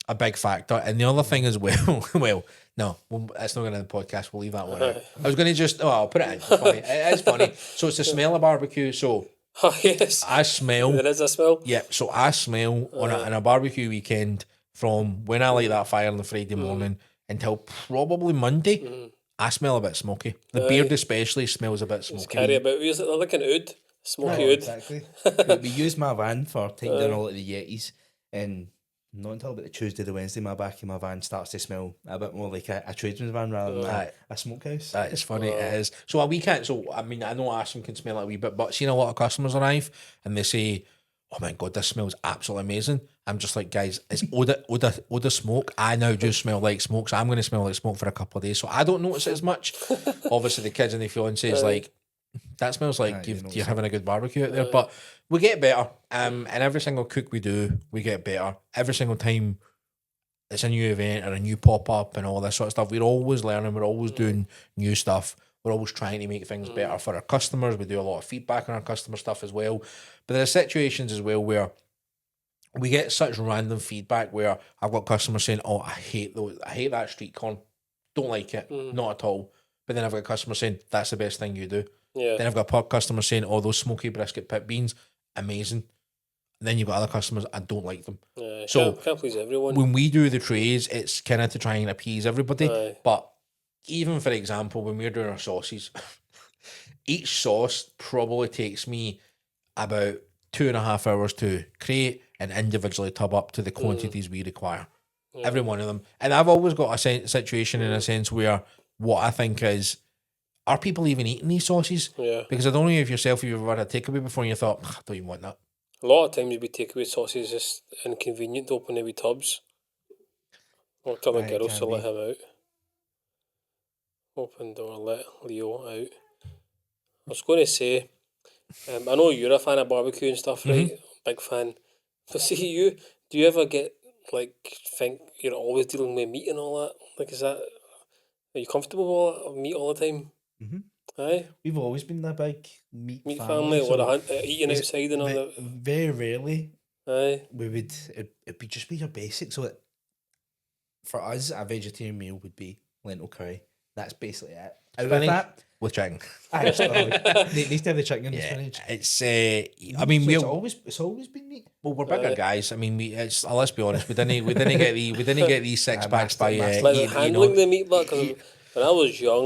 a big factor. And the other thing as well, no, it's not going to the podcast. We'll leave that one out. I was going to I'll put it in. It's funny. It is funny. So it's the smell of barbecue. So yes, I smell. There is a smell. Yeah. So I smell on a barbecue weekend from when I light that fire on the Friday morning until probably Monday. I smell a bit smoky. The beard especially smells a bit smoky. Carry about. Is it like an oud? Smoky oud. Exactly. we use my van for taking down all of the Yetis, and not until about the Tuesday, the Wednesday, my back of my van starts to smell a bit more like a tradesman's van rather than a smokehouse. That is funny. It is. So a weekend. So I mean, I know Ashton can smell it a wee bit, but seeing a lot of customers arrive and they say, "Oh my god, this smells absolutely amazing." I'm just like, guys, it's odor smoke. I now do smell like smoke, so I'm going to smell like smoke for a couple of days. So I don't notice it as much. Obviously, the kids and the fiance is like, that smells like you're having a good barbecue out there. But we get better. And every single cook we do, we get better. Every single time it's a new event or a new pop-up and all this sort of stuff, we're always learning. We're always doing new stuff. We're always trying to make things better for our customers. We do a lot of feedback on our customer stuff as well. But there are situations as well where we get such random feedback where I've got customers saying, "Oh, I hate that street corn. Don't like it. Not at all." But then I've got customers saying, "That's the best thing you do." Yeah. Then I've got customers saying, "Oh, those smoky brisket pit beans, amazing." And then you've got other customers, I don't like them. Yeah, So can't please everyone. when we do the trays, it's kind of to try and appease everybody. But even for example, when we're doing our sauces, each sauce probably takes me about 2.5 hours to create and individually tub up to the quantities we require. Every one of them. And I've always got a situation in a sense where what I think is, are people even eating these sauces? Yeah. Because I don't know if you've ever had a takeaway before and you thought, I don't even want that. A lot of times we takeaway sauces just inconvenient to open the wee tubs. Or tell the girls to let him out. Open door, let Leo out. I was going to say, I know you're a fan of barbecue and stuff, right? Big fan. But see you, do you ever think you're always dealing with meat and all that? Like, are you comfortable with meat all the time? Aye. We've always been a big meat family, so eating outside and all that. Very rarely. Aye. We would it'd be just be your basic. So for us, a vegetarian meal would be lentil curry. That's basically it. Out of that, with chicken. Needs to have the chicken and the spinach. It's I mean, so it's always been meat. Well, we're bigger guys. I mean, let's be honest. We didn't get these six packs by handling the meat. Because when I was young,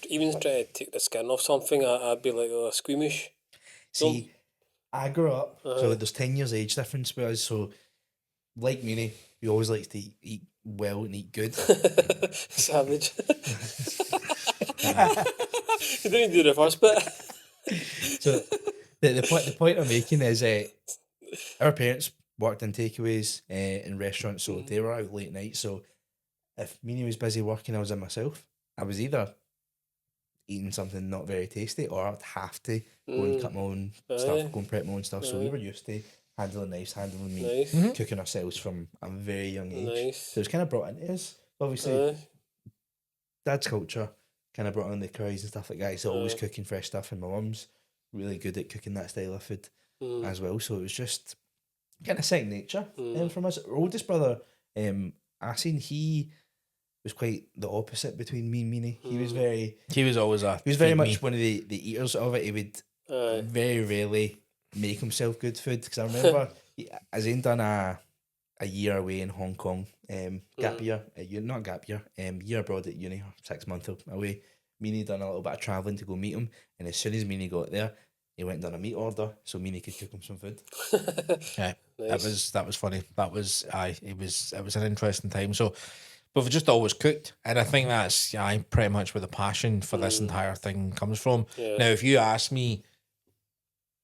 even trying to take the skin off something, I'd be like squeamish. See, I grew up, so there's 10 years age difference with us. So, like Muni, we always like to eat well and eat good. Savage. You don't even do the first bit. So the point I'm making is our parents worked in takeaways in restaurants, so they were out late night. So if Mini was busy working, I was in myself. I was either eating something not very tasty, or I'd have to go and cut my own stuff, go and prep my own stuff. So we were used to handling knives, handling meat, cooking ourselves from a very young age. So it was kind of brought into us. Obviously, Dad's culture kind of brought on the curries and stuff like that. So always cooking fresh stuff, and my mum's really good at cooking that style of food as well. So it was just kind of second nature from us. Our oldest brother, Asin, he was quite the opposite between me and Meanie. He was very much one of the eaters of it. He would very rarely make himself good food, because I remember Asin done a year away in Hong Kong, year abroad at uni, 6 months away. Meanie done a little bit of travelling to go meet him, and as soon as Meanie got there, he went and done a meat order so Meanie could cook him some food. Yeah, nice. that was funny. It was an interesting time. So, but we've just always cooked, and I think that's pretty much where the passion for this entire thing comes from. Yeah. Now, if you ask me,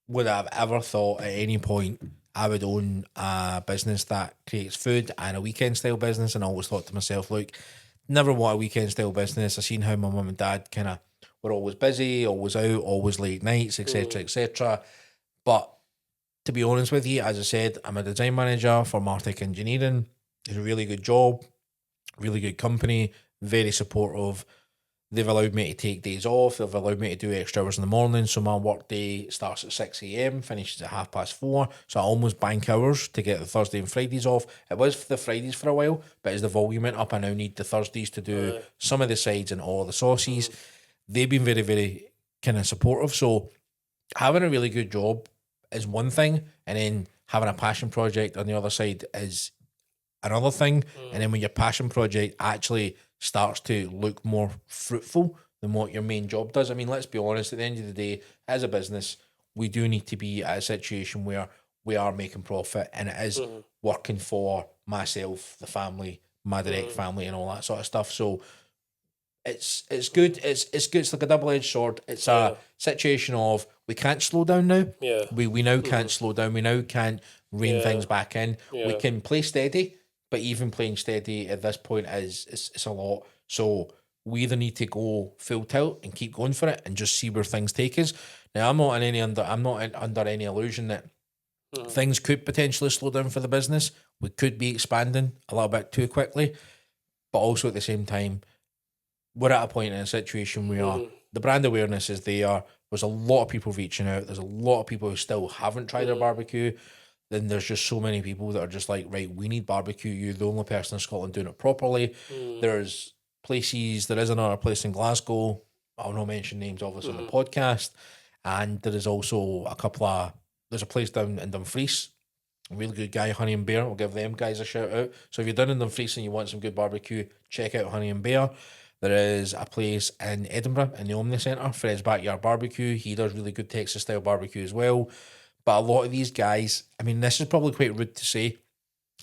would I have ever thought at any point I would own a business that creates food and a weekend style business, and I always thought to myself, look, never want a weekend style business. I seen how my mum and dad kind of were always busy, always out, always late nights, etc., etc. But to be honest with you, as I said, I'm a design manager for Martech Engineering. It's a really good job, really good company, very supportive. They've allowed me to take days off. They've allowed me to do extra hours in the morning. So my work day starts at 6 a.m, finishes at 4:30. So I almost bank hours to get the Thursday and Fridays off. It was for the Fridays for a while, but as the volume went up, I now need the Thursdays to do some of the sides and all the sauces. They've been very, very kind of supportive. So having a really good job is one thing, and then having a passion project on the other side is another thing. And then when your passion project actually starts to look more fruitful than what your main job does. I mean, let's be honest, at the end of the day, as a business, we do need to be at a situation where we are making profit, and it is working for myself, the family, my direct family, and all that sort of stuff. So it's good. It's good. It's like a double-edged sword. It's a situation of we can't slow down now. Yeah. We now can't slow down. We now can't rein things back in. We can play steady, but even playing steady at this point is it's a lot. So we either need to go full tilt and keep going for it and just see where things take us. Now I'm not under any illusion that things could potentially slow down for the business. We could be expanding a little bit too quickly, but also at the same time, we're at a point in a situation where the brand awareness is there. There's a lot of people reaching out. There's a lot of people who still haven't tried their barbecue. Then there's just so many people that are just like, right, we need barbecue. You're the only person in Scotland doing it properly. There's places, there is another place in Glasgow. I'll not mention names obviously on the podcast. And there is also there's a place down in Dumfries, a really good guy, Honey and Bear. I'll give them guys a shout out. So if you're down in Dumfries and you want some good barbecue, check out Honey and Bear. There is a place in Edinburgh in the Omni Centre, Fred's Backyard Barbecue. He does really good Texas style barbecue as well. But a lot of these guys, I mean, this is probably quite rude to say,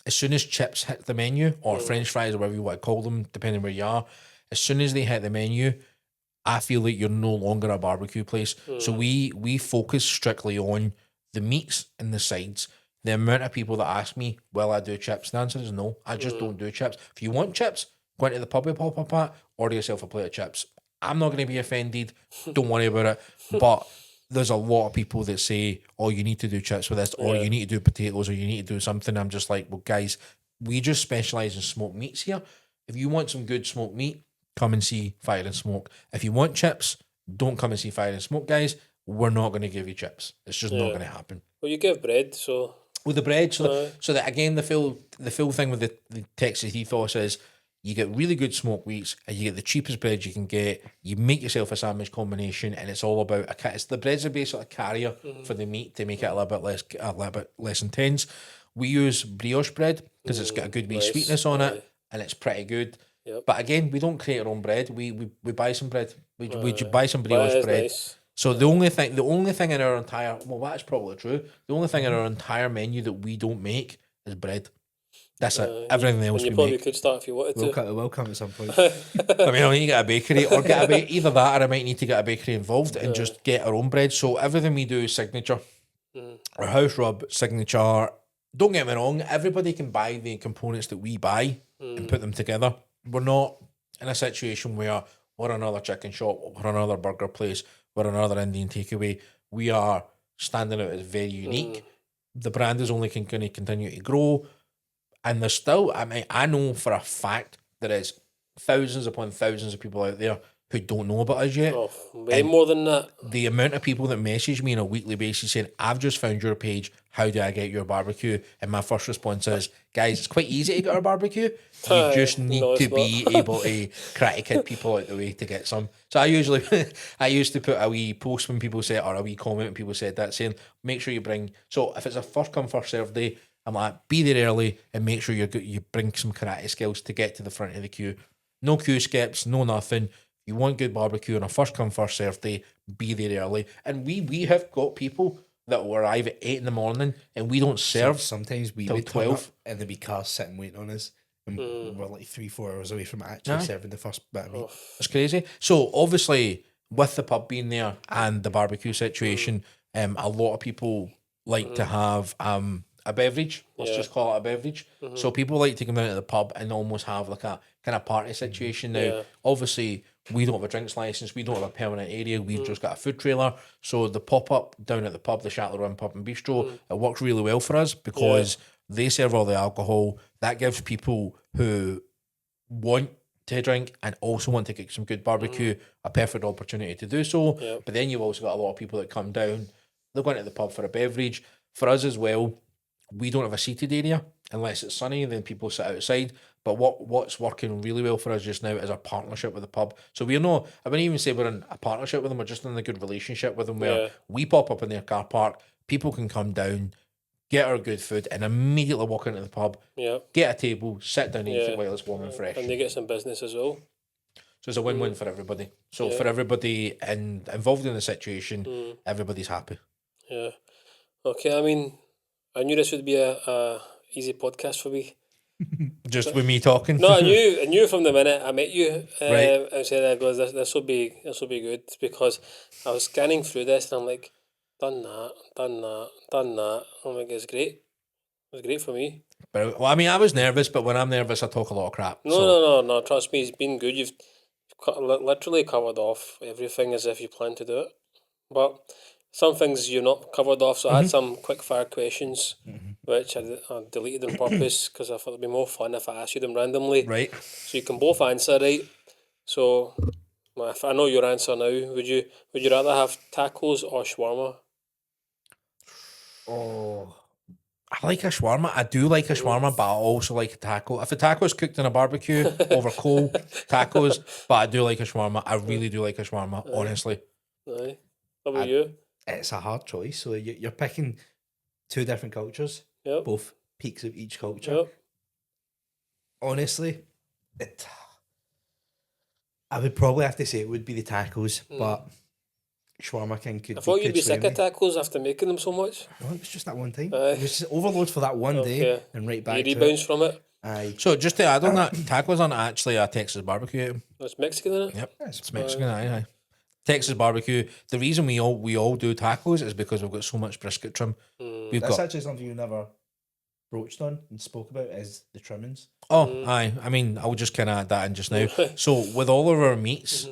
as soon as chips hit the menu, or French fries, or whatever you want to call them, depending where you are, as soon as they hit the menu, I feel like you're no longer a barbecue place. So we focus strictly on the meats and the sides. The amount of people that ask me, will I do chips? The answer is no. I just don't do chips. If you want chips, go into the pub with Pop Pat, order yourself a plate of chips. I'm not going to be offended. Don't worry about it. But there's a lot of people that say, oh, you need to do chips with this, or you need to do potatoes, or you need to do something. I'm just like, well, guys, we just specialise in smoked meats here. If you want some good smoked meat, come and see Fire and Smoke. If you want chips, don't come and see Fire and Smoke, guys. We're not going to give you chips. It's just not going to happen. Well, you give bread, so... With the bread, so that again, the full thing with the Texas ethos is you get really good smoked wheats and you get the cheapest bread you can get. You make yourself a sandwich combination, and it's all about the bread's a base sort of carrier for the meat to make it a little bit less intense. We use brioche bread because it's got a good wee sweetness on it, and it's pretty good. Yep. But again, we don't create our own bread. We buy some bread. We buy some brioche bread. Nice. So the only thing in our entire, well, that's probably true. The only thing in our entire menu that we don't make is bread. That's it. Everything else we make. You probably could start if you wanted to. We'll come at some point. I mean, I need to get a bakery, or either that, or I might need to get a bakery involved and just get our own bread. So everything we do is signature. Our house rub, signature. Don't get me wrong, everybody can buy the components that we buy and put them together. We're not in a situation where we're another chicken shop, we're another burger place, we're another Indian takeaway. We are standing out as very unique. The brand is only going to continue to grow. And there's still, I mean, I know for a fact there is thousands upon thousands of people out there who don't know about us yet. Oh, way more than that. The amount of people that message me on a weekly basis saying, I've just found your page, how do I get your barbecue? And my first response is, guys, it's quite easy to get our barbecue. You just need to be able to karate kid people out the way to get some. So I used to put a wee post when people say, or a wee comment when people said that, saying, make sure you bring, so if it's a first come, first served day, I'm like, be there early and make sure you bring some karate skills to get to the front of the queue. No queue skips, no nothing. You want good barbecue on a first come, first served day, be there early. And we have got people that will arrive at 8 a.m. and we don't serve. Sometimes we would 12 and there'd be cars sitting waiting on us. And we're like 3-4 hours away from actually serving the first bit of meat. It's crazy. So obviously, with the pub being there and the barbecue situation, a lot of people like to have a beverage. Let's Yeah. just call it a beverage. So people like to come down to the pub and almost have like a kind of party situation. Now, Yeah. obviously, we don't have a drinks license. We don't have a permanent area. We've just got a food trailer. So the pop-up down at the pub, the Shatler Run Pub and Bistro, it works really well for us because they serve all the alcohol. That gives people who want to drink and also want to get some good barbecue a perfect opportunity to do so. Yeah. But then you've also got a lot of people that come down, they're going to the pub for a beverage. For us as well, we don't have a seated area unless it's sunny, then people sit outside. But what's working really well for us just now is our partnership with the pub. So we're not, I wouldn't even say we're in a partnership with them, we're just in a good relationship with them where we pop up in their car park, people can come down, get our good food, and immediately walk into the pub, get a table, sit down and eat it while it's warm and fresh. And they get some business as well. So it's a win-win for everybody. So for everybody involved in the situation, everybody's happy. Yeah. Okay, I mean, I knew this would be a easy podcast for me. Just with me talking? No, I knew from the minute I met you. Right. I said, I goes, this will be good, because I was scanning through this and I'm like, done that. I'm like, it's great. It was great for me. But, well, I mean, I was nervous, but when I'm nervous, I talk a lot of crap. No. Trust me, it's been good. You've literally covered off everything as if you planned to do it. But some things you're not covered off, so I had some quick fire questions, which I deleted on purpose because I thought it'd be more fun if I asked you them randomly. Right. So you can both answer, right? So, if I know your answer now, would you rather have tacos or shawarma? Oh, I like a shawarma. I do like a shawarma, but I also like a taco. If a taco is cooked in a barbecue over coal, tacos, but I do like a shawarma. I really do like a shawarma, honestly. Aye. How about you? It's a hard choice. So you're picking two different cultures, both peaks of each culture. Yep. Honestly, I would probably have to say it would be the tacos, but shawarma king could. I thought you'd be sway sick me. of tacos after making them so much. No, it was just that one time. Aye. It was just overload for that one day and right back You to rebounds it. from it. Aye. So just to add on that, tacos aren't actually a Texas barbecue item. It's Mexican, isn't it? Yep, it's Mexican. Aye. Texas barbecue. The reason we all do tacos is because we've got so much brisket trim. We've That's got actually something you never broached on and spoke about is the trimmings. aye. I mean, I'll just kind of add that in just now. So with all of our meats,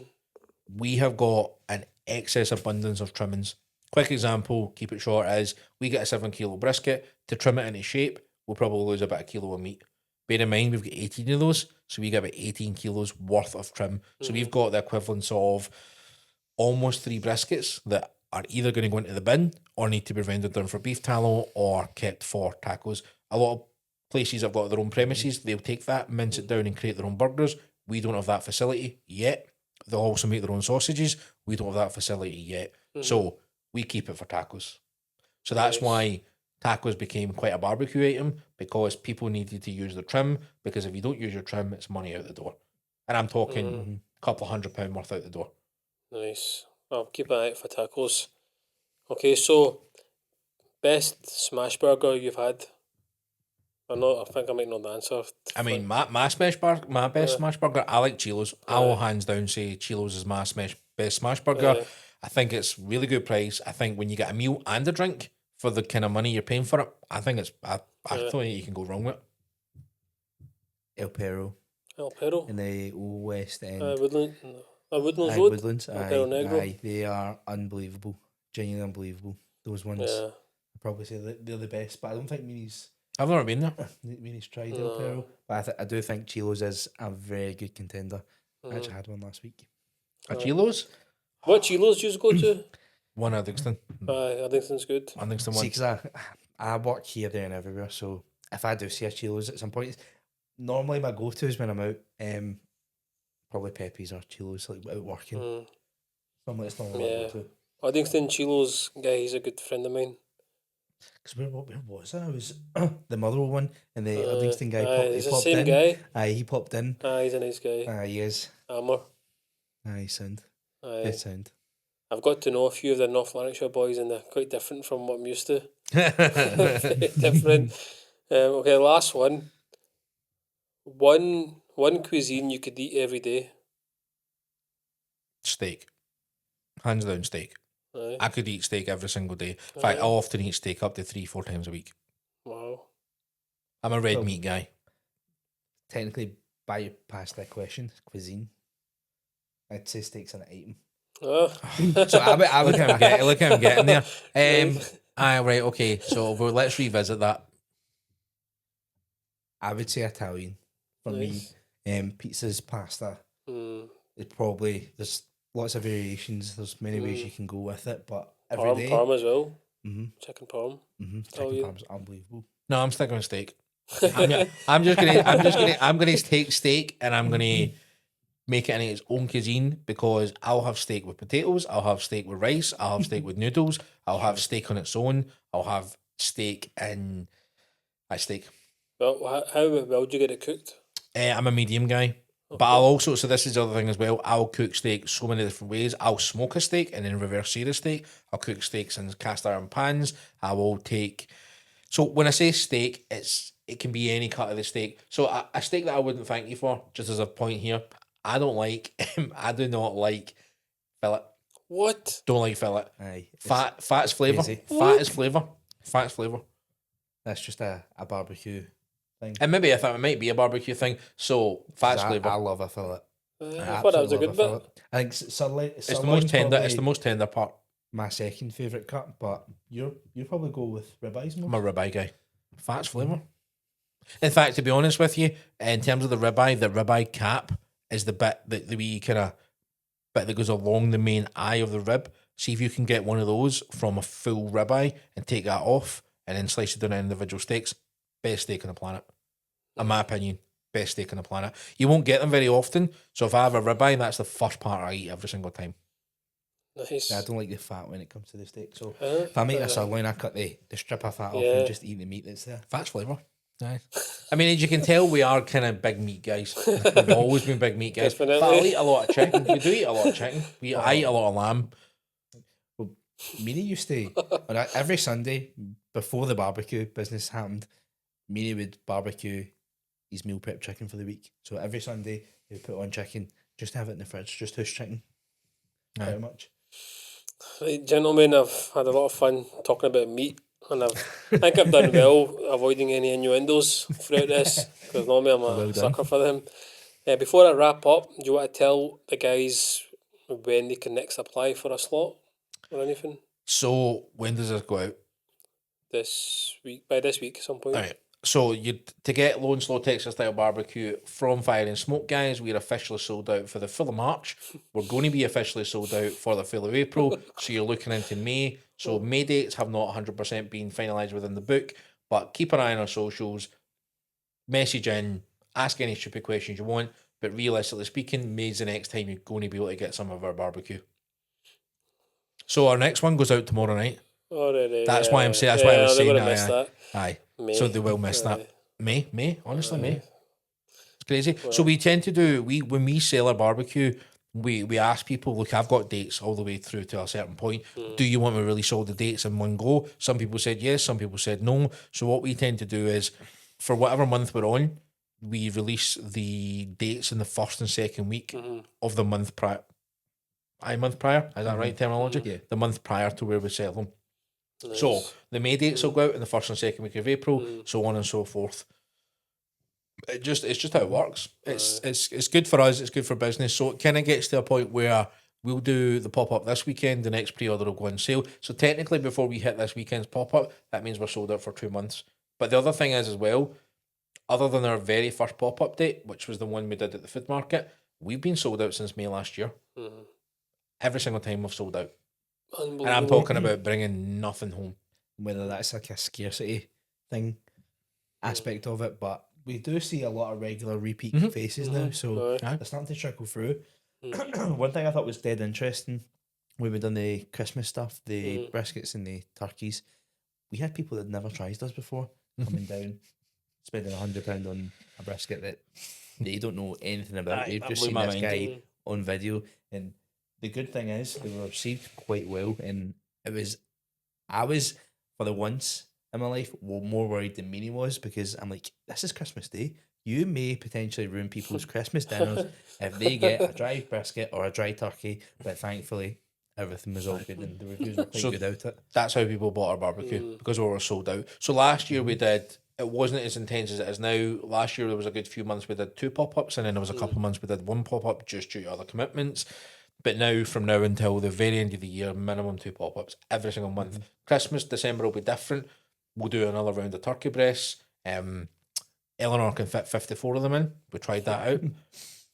we have got an excess abundance of trimmings. Quick example, keep it short, is we get a 7 kilo brisket. To trim it into shape, we'll probably lose about a kilo of meat. Bear in mind, we've got 18 of those, so we get about 18 kilos worth of trim. So we've got the equivalence of almost 3 briskets that are either going to go into the bin or need to be rendered down for beef tallow or kept for tacos. A lot of places have got their own premises. They'll take that, mince it down and create their own burgers. We don't have that facility yet. They'll also make their own sausages. We don't have that facility yet. So we keep it for tacos. So that's why tacos became quite a barbecue item, because people needed to use the trim, because if you don't use your trim, it's money out the door. And I'm talking a couple of £100 worth out the door. Nice. I'll keep an eye out for tacos. Okay, so best smash burger you've had? I think I might know the answer. I mean, my best smash burger, I like Chilo's. I will hands down say Chilo's is my best smash burger. I think it's really good price. I think when you get a meal and a drink for the kind of money you're paying for it, I think it's I don't think you can go wrong with it. El Perro El Perro? in the Old West End. Woodlands Aye, Road? Woodlands. El Perro Negro? Aye, they are unbelievable. Genuinely unbelievable. Those ones, I'd probably say that they're the best, but I don't think Meany's I've never been there. tried El Perro. But I do think Chilo's is a very good contender. I actually had one last week. A Chilo's? What Chilo's do you go to? One Uddingston. Uddingston's good. Uddingston See, one. because I work here, there, and everywhere, so if I do see a Chilo's at some point, normally my go-to is when I'm out, probably Pepe's or Chilo's, like out working. Something that's normally my go-to. Uddingston Chilo's guy, he's a good friend of mine. Because where was I? I was the Motherwell one, and the Uddingston guy he's the popped same in. guy? Aye, he popped in. He's a nice guy. Aye, he is. Amor. Aye, sound. Aye. Good sound. I've got to know a few of the North Lanarkshire boys, and they're quite different from what I'm used to. Very different. Okay, last one. One cuisine you could eat every day. Steak. Hands down steak. Aye. I could eat steak every single day. In fact, I often eat steak up to 3-4 times a week. Wow. I'm a red So- meat guy. Technically, bypass that question. Cuisine. I'd say steaks an item. Oh. So I would Look at him getting there. Nice. Right, okay. So let's revisit that. I would say Italian for Nice. me. Pizzas, pasta. It's probably there's lots of variations. There's many ways you can go with it, but every day. Parm as well. Mm-hmm. Chicken parm. Chicken parm's unbelievable. No, I'm sticking with steak. I'm gonna take steak and I'm gonna make it in its own cuisine because I'll have steak with potatoes, I'll have steak with rice, I'll have steak with noodles, I'll have steak on its own, I'll have steak in steak. Well, how well do you get it cooked? I'm a medium guy. But I'll also, so this is the other thing as well, I'll cook steak so many different ways. I'll smoke a steak and then reverse sear a steak. I'll cook steaks in cast iron pans. I will take, so when I say steak, it can be any cut of the steak. So a steak that I wouldn't thank you for, just as a point here, I do not like fillet. What? Don't like fillet. Aye, Fat's flavour. crazy. Fat is flavour. Fat's flavour. that's just a barbecue thing. And maybe I thought it might be a barbecue thing. So fat's flavour. I love a fillet. I thought that was a good bit. I think sirloin. It's the most tender. It's the most tender part. My second favourite cut, but you probably go with ribeyes more. I'm a ribeye guy. Fat's flavour. In fact, to be honest with you, in terms of the ribeye cap is the bit that the wee kind of bit that goes along the main eye of the rib. See if you can get one of those from a full ribeye and take that off and then slice it down into individual steaks. Best steak on the planet. In my opinion, best steak on the planet. You won't get them very often. So if I have a ribeye, that's the first part I eat every single time. Nice. I don't like the fat when it comes to the steak. So Uh-huh. if I make a sirloin, I cut the strip of fat off Yeah. and just eat the meat that's there. Fat's flavour. Nice. I mean, as you can tell, we are kind of big meat guys. We've always been big meat guys. Definitely. But I eat a lot of chicken. We do eat a lot of chicken. I eat a lot of lamb. Well, Meanie used to every Sunday before the barbecue business happened. Meanie would barbecue his meal prep chicken for the week. So every Sunday he would put on chicken, just have it in the fridge, just his chicken. Very much. Right, gentlemen, I've had a lot of fun talking about meat, and I think I've done well avoiding any innuendos throughout this, because normally I'm a Well done. sucker for them. Before I wrap up, do you want to tell the guys when they can next apply for a slot or anything? So when does this go out? This week, by this week, at some point. All right. So to get Low and Slow Texas style barbecue from Fire and Smoke, guys, we're officially sold out for the full of March. We're going to be officially sold out for the full of April. So you're looking into May. So May dates have not 100% been finalised within the book, but keep an eye on our socials. Message in, ask any stupid questions you want. But realistically speaking, May's the next time you're going to be able to get some of our barbecue. So our next one goes out tomorrow night. Already. That's why I'm saying. That's why I was they're saying gonna miss that. that. Aye. May. So they will miss that. May. Honestly, May. It's crazy. Well. So we tend to do when we sell our barbecue, we ask people, look, I've got dates all the way through to a certain point. Do you want me to release all the dates in one go? Some people said yes, some people said no. So what we tend to do is, for whatever month we're on, we release the dates in the first and second week of the month prior. Month prior, is that right terminology? Yeah. The month prior to where we sell them. Nice. So the May dates will go out in the first and second week of April, so on and so forth. It's just how it works. It's good for us. It's good for business. So it kind of gets to a point where we'll do the pop up this weekend. The next pre-order will go on sale. So technically, before we hit this weekend's pop up, that means we're sold out for 2 months. But the other thing is as well, other than our very first pop up date, which was the one we did at the food market, we've been sold out since May last year. Every single time we've sold out. And I'm talking about bringing nothing home. Whether that's like a scarcity thing aspect of it, but we do see a lot of regular repeat faces now, so Aye. they're starting to trickle through. One thing I thought was dead interesting when we done the Christmas stuff, the briskets and the turkeys, we had people that never tried us before coming down, spending £100 on a brisket that they don't know anything about. They've that just blew seen my this mind. guy on video, and the good thing is they were received quite well, and I was for the once in my life more worried than Meanie was, because I'm like, this is Christmas Day. You may potentially ruin people's Christmas dinners if they get a dry brisket or a dry turkey, but thankfully everything was all good and the reviews were quite good out it. That's how people bought our barbecue, because we were sold out. So last year we did, it wasn't as intense as it is now. Last year there was a good few months we did 2 pop-ups, and then there was a couple of months we did 1 pop-up just due to other commitments. But now, from now until the very end of the year, minimum 2 pop-ups every single month. Christmas, December will be different. We'll do another round of turkey breasts. Eleanor can fit 54 of them in. We tried that out.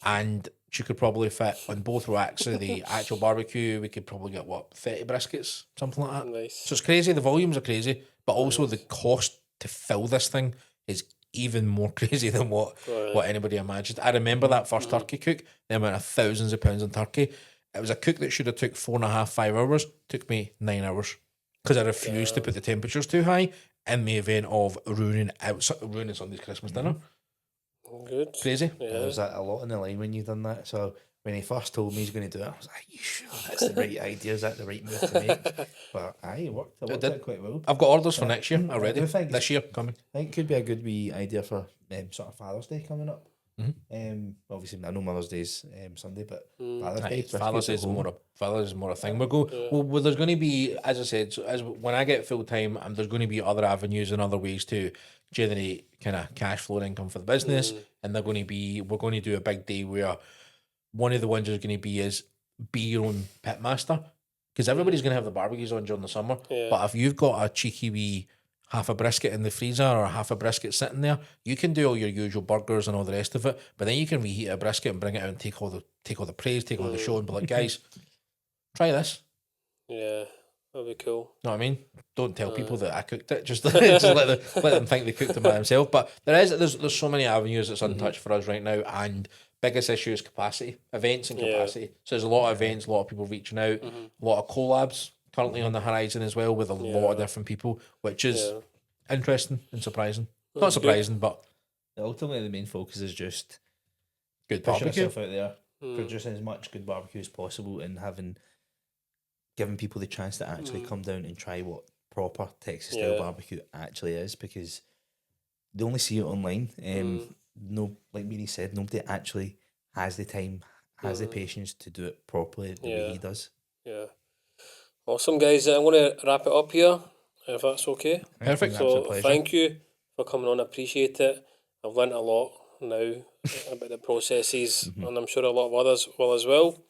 And she could probably fit on both racks of the actual barbecue. We could probably get, 30 briskets? Something like that. Nice. So it's crazy. The volumes are crazy. But also the cost to fill this thing is even more crazy than what anybody imagined. I remember that first turkey cook, the amount of thousands of pounds of turkey. It was a cook that should have took 4.5, 5 hours. Took me 9 hours. Because I refused to put the temperatures too high in the event of ruining somebody's Christmas dinner. Good. Crazy. Yeah. There was a lot in the line when you done that. So when he first told me he's going to do it, I was like, you sure that's the right idea? Is that the right move to make? But it worked. It worked out quite well. I've got orders for next year already. I think This year coming. I think it could be a good wee idea for sort of Father's Day coming up. Obviously, I know Mother's Day's Sunday, but Father's Day, Father's is more a thing. Well, there's going to be, as I said, when I get full time, there's going to be other avenues and other ways to generate kind of cash flow and income for the business, and we're going to do a big day where one of the ones is going to be your own pitmaster, because everybody's going to have the barbecues on during the summer. But if you've got a cheeky wee half a brisket in the freezer or half a brisket sitting there, you can do all your usual burgers and all the rest of it, but then you can reheat a brisket and bring it out and take all the praise, take all the show, and be like, guys, try this. Yeah, that'd be cool. Know what I mean? Don't tell people that I cooked it. Just let them think they cooked it by themselves. But there's so many avenues that's untouched for us right now, and biggest issue is capacity, events and capacity. So there's a lot of events, a lot of people reaching out, a lot of collabs currently on the horizon as well, with a lot of different people, which is interesting and surprising. Not surprising, but ultimately the main focus is just good pushing barbecue yourself out there, producing as much good barbecue as possible, and giving people the chance to actually come down and try what proper Texas style barbecue actually is, because they only see it online. No, like Mary said, nobody actually has the time, has the patience to do it properly the way he does. Yeah. Awesome, guys. I'm going to wrap it up here, if that's okay. Perfect. So thank you for coming on. I appreciate it. I've learnt a lot now about the processes, and I'm sure a lot of others will as well.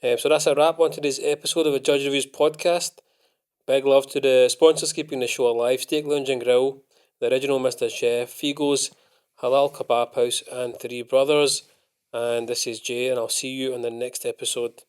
So that's a wrap on today's episode of the Judge Reviews podcast. Big love to the sponsors keeping the show alive: Steak Lounge and Grill, the original Mr. Chef, Figo's, Halal Kebab House, and Three Brothers. And this is Jay, and I'll see you on the next episode.